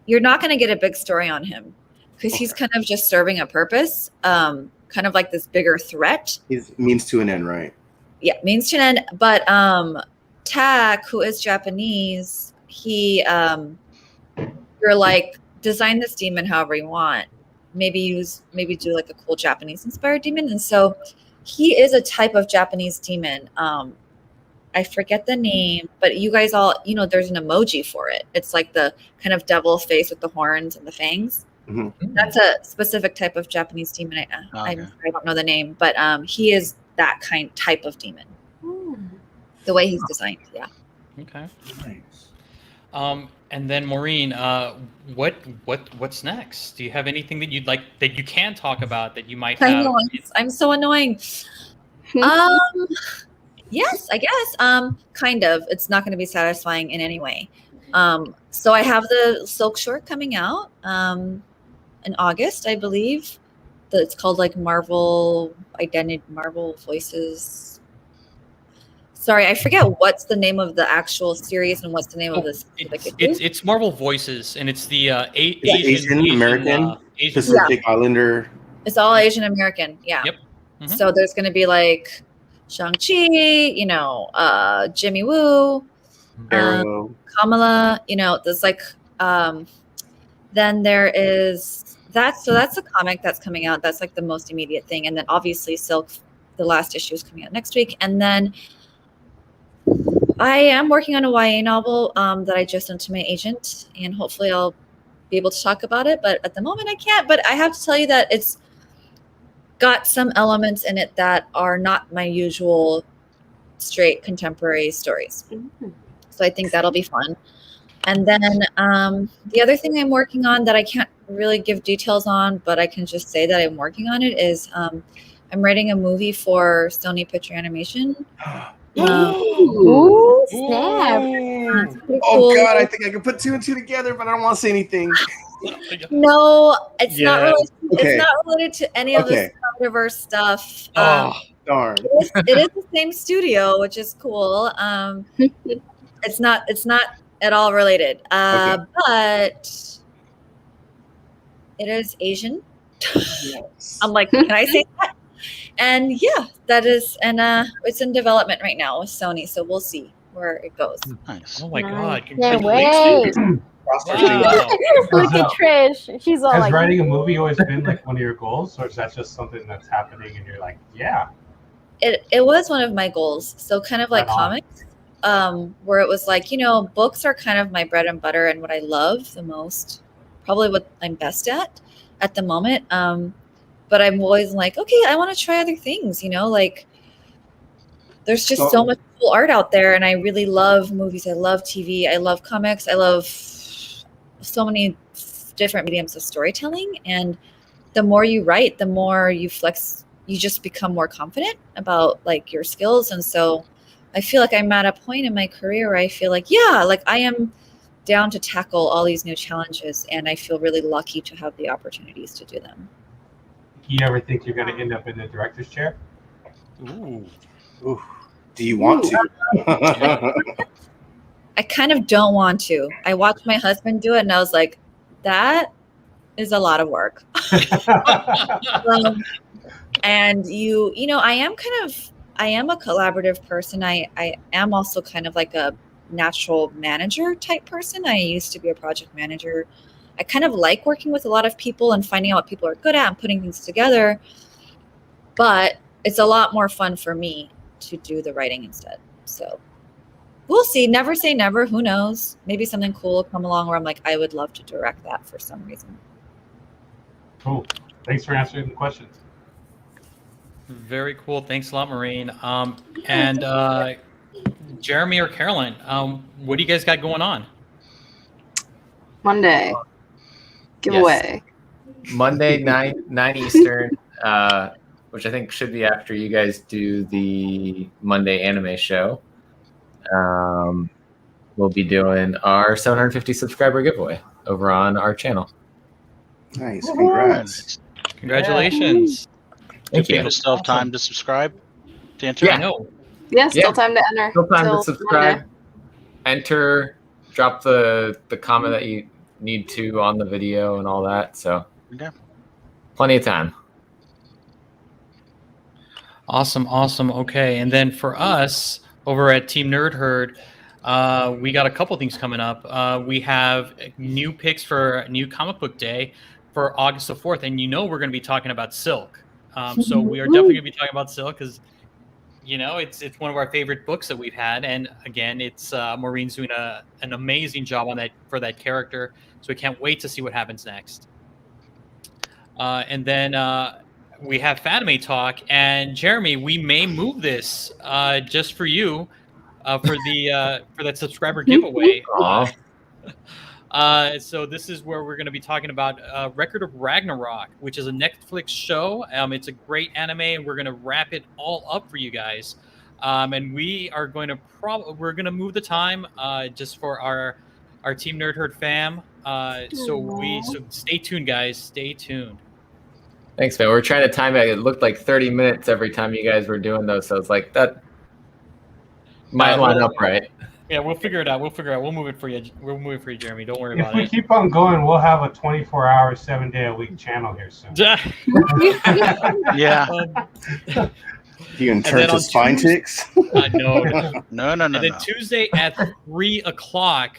You're not going to get a big story on him because he's Okay. kind of just serving a purpose. kind of like this bigger threat. It means to an end, right? Yeah, means to an end. But Tak, who is Japanese, he you're like, design this demon however you want. Maybe do like a cool Japanese inspired demon. And so he is a type of Japanese demon. I forget the name, but you guys all, there's an emoji for it. It's like the kind of devil face with the horns and the fangs. Mm-hmm. That's a specific type of Japanese demon. I don't know the name, but he is that type of demon. The way he's designed, yeah. Okay. Nice. And then Maureen, what's next? Do you have anything that you'd like that you can talk about that you might have? I know, I'm so annoying. Yes, I guess. Kind of. It's not going to be satisfying in any way. So I have the Silk short coming out in August, I believe. It's called like Marvel Voices. Sorry, I forget what's the name of the actual series and what's the name of this. It's Marvel Voices, and it's the Asian American Pacific Islander. It's all Asian American, yeah. Yep. Mm-hmm. So there's going to be like Shang-Chi, Jimmy Woo, Arrow, Kamala, there's like, then there is that. So that's a comic that's coming out. That's like the most immediate thing. And then obviously Silk, the last issue is coming out next week. And then I am working on a YA novel that I just sent to my agent, and hopefully I'll be able to talk about it. But at the moment I can't. But I have to tell you that it's got some elements in it that are not my usual straight contemporary stories. Mm-hmm. So I think that'll be fun. And then the other thing I'm working on that I can't really give details on, but I can just say that I'm working on it is I'm writing a movie for Sony Picture Animation. Ooh, snap. Oh God, I think I can put two and two together, but I don't want to say anything. No, it's not related. Okay. It's not related to any of the Spider-Verse stuff. Darn. It is the same studio, which is cool. It's not at all related. But it is Asian. Yes. I'm like, can I say that? And yeah, that is, and it's in development right now with Sony, so we'll see where it goes. Nice. Oh my God! Can't wait. Wow. Look at Trish. She's all has like, writing a movie always been like one of your goals, or is that just something that's happening and you're like, yeah? It was one of my goals. So kind of like comics, where it was like, books are kind of my bread and butter and what I love the most, probably what I'm best at the moment. But I'm always like, okay, I want to try other things, like there's just so much cool art out there. And I really love movies. I love TV. I love comics. I love so many different mediums of storytelling. And the more you write, the more you flex, you just become more confident about like your skills. And so I feel like I'm at a point in my career where I feel like, yeah, like I am down to tackle all these new challenges. And I feel really lucky to have the opportunities to do them. You ever think you're going to end up in the director's chair? Ooh. Do you want to? I kind of don't want to. I watched my husband do it, and I was like, that is a lot of work. And I am a collaborative person. I am also kind of like a natural manager type person. I used to be a project manager. I kind of like working with a lot of people and finding out what people are good at and putting things together. But it's a lot more fun for me to do the writing instead. So we'll see. Never say never. Who knows? Maybe something cool will come along where I'm like, I would love to direct that for some reason. Cool. Thanks for answering the questions. Very cool. Thanks a lot, Maureen. And Jeremy or Caroline, what do you guys got going on? Monday. Giveaway. Yes. Monday, 9 Eastern, which I think should be after you guys do the Monday anime show. We'll be doing our 750 subscriber giveaway over on our channel. Nice. Congrats. Congratulations. Thank you. People still have time to subscribe to enter? Yeah, I know. Yeah, still time to enter. Still time to subscribe. Monday. Enter, drop the comment that you need to on the video and all that. So plenty of time. Awesome. Okay, and then for us over at Team Nerd Herd, we got a couple things coming up. We have new picks for New Comic Book Day for August the 4th, and we're going to be talking about Silk. So we are definitely going to be talking about Silk because it's one of our favorite books that we've had, and again, it's Maurene's doing an amazing job on that for that character. So we can't wait to see what happens next. And then we have Fatime Talk, and Jeremy, we may move this just for you for that subscriber giveaway. So this is where we're going to be talking about Record of Ragnarok, which is a Netflix show. It's a great anime, and we're going to wrap it all up for you guys. And we are going to move the time just for our Team Nerd Herd fam. So stay tuned, guys. Stay tuned. Thanks, man. We're trying to time it. It looked like 30 minutes every time you guys were doing those. So it's like that might line up right. Yeah, we'll figure it out. We'll move it for you. We'll move it for you, Jeremy. Don't worry about it. If we keep on going, we'll have a 24-hour, 7-day-a-week channel here soon. Yeah. You can turn to spine ticks? No. And then Tuesday at 3:00,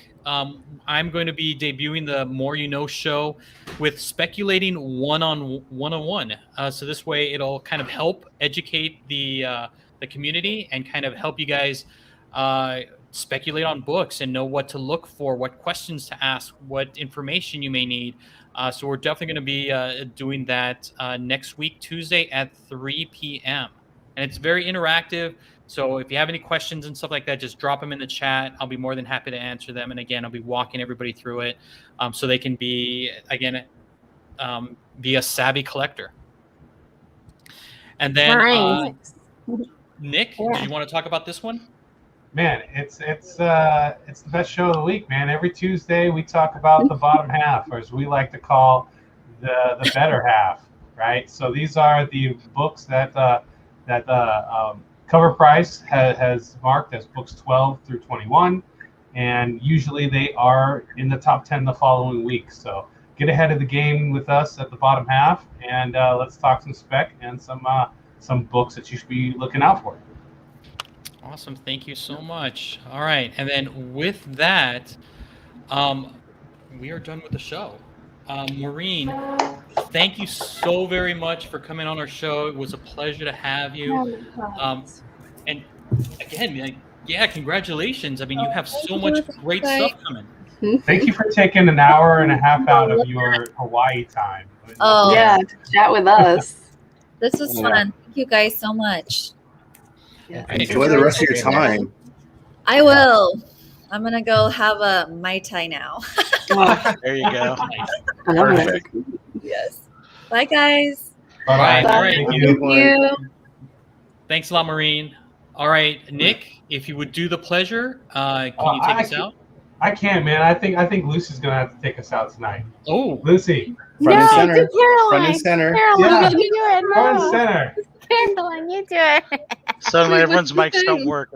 I'm going to be debuting the More You Know show with speculating one-on-one. So this way, it'll kind of help educate the community and kind of help you guys speculate on books and know what to look for, what questions to ask, what information you may need. So we're definitely going to be doing that next week, Tuesday at 3 p.m. And it's very interactive. So if you have any questions and stuff like that, just drop them in the chat. I'll be more than happy to answer them. And again, I'll be walking everybody through it so they can be, again, be a savvy collector. And then, Nick, did you want to talk about this one? Man, it's the best show of the week, man. Every Tuesday we talk about the bottom half, or as we like to call the better half, right? So these are the books that Cover Price has marked as books 12 through 21, and usually they are in the top 10 the following week. So get ahead of the game with us at the bottom half, and let's talk some spec and some books that you should be looking out for. Awesome. Thank you so much. All right. And then with that, we are done with the show. Maurene, thank you so very much for coming on our show. It was a pleasure to have you. And again, congratulations. I mean, you have so much great stuff coming. Thank you for taking an hour and a half out of your Hawaii time. Oh, yeah, to chat with us. This was fun. Thank you guys so much. Yeah. Enjoy the rest of your time. I will. I'm going to go have a Mai Tai now. There you go. Perfect. Yes. Bye, guys. Bye. All right. Thank you. Thanks a lot, Maurene. All right, Nick, if you would do the pleasure, can you take us out? I can't, man. I think Lucy's gonna have to take us out tonight. Oh, Lucy. Front and center. Caroline. Front and center. Caroline, you do it. Front and center. Caroline, you do it. Suddenly everyone's mics don't work.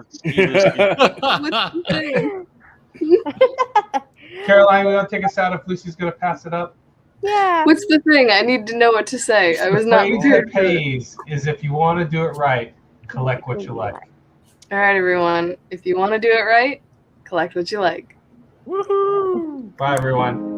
Caroline, will you take us out if Lucy's gonna pass it up? Yeah. What's the thing? I need to know what to say. I was not prepared for it. Pays is if you want to do it right, collect what you like. All right, everyone. If you want to do it right, collect what you like. Woohoo! Bye, everyone.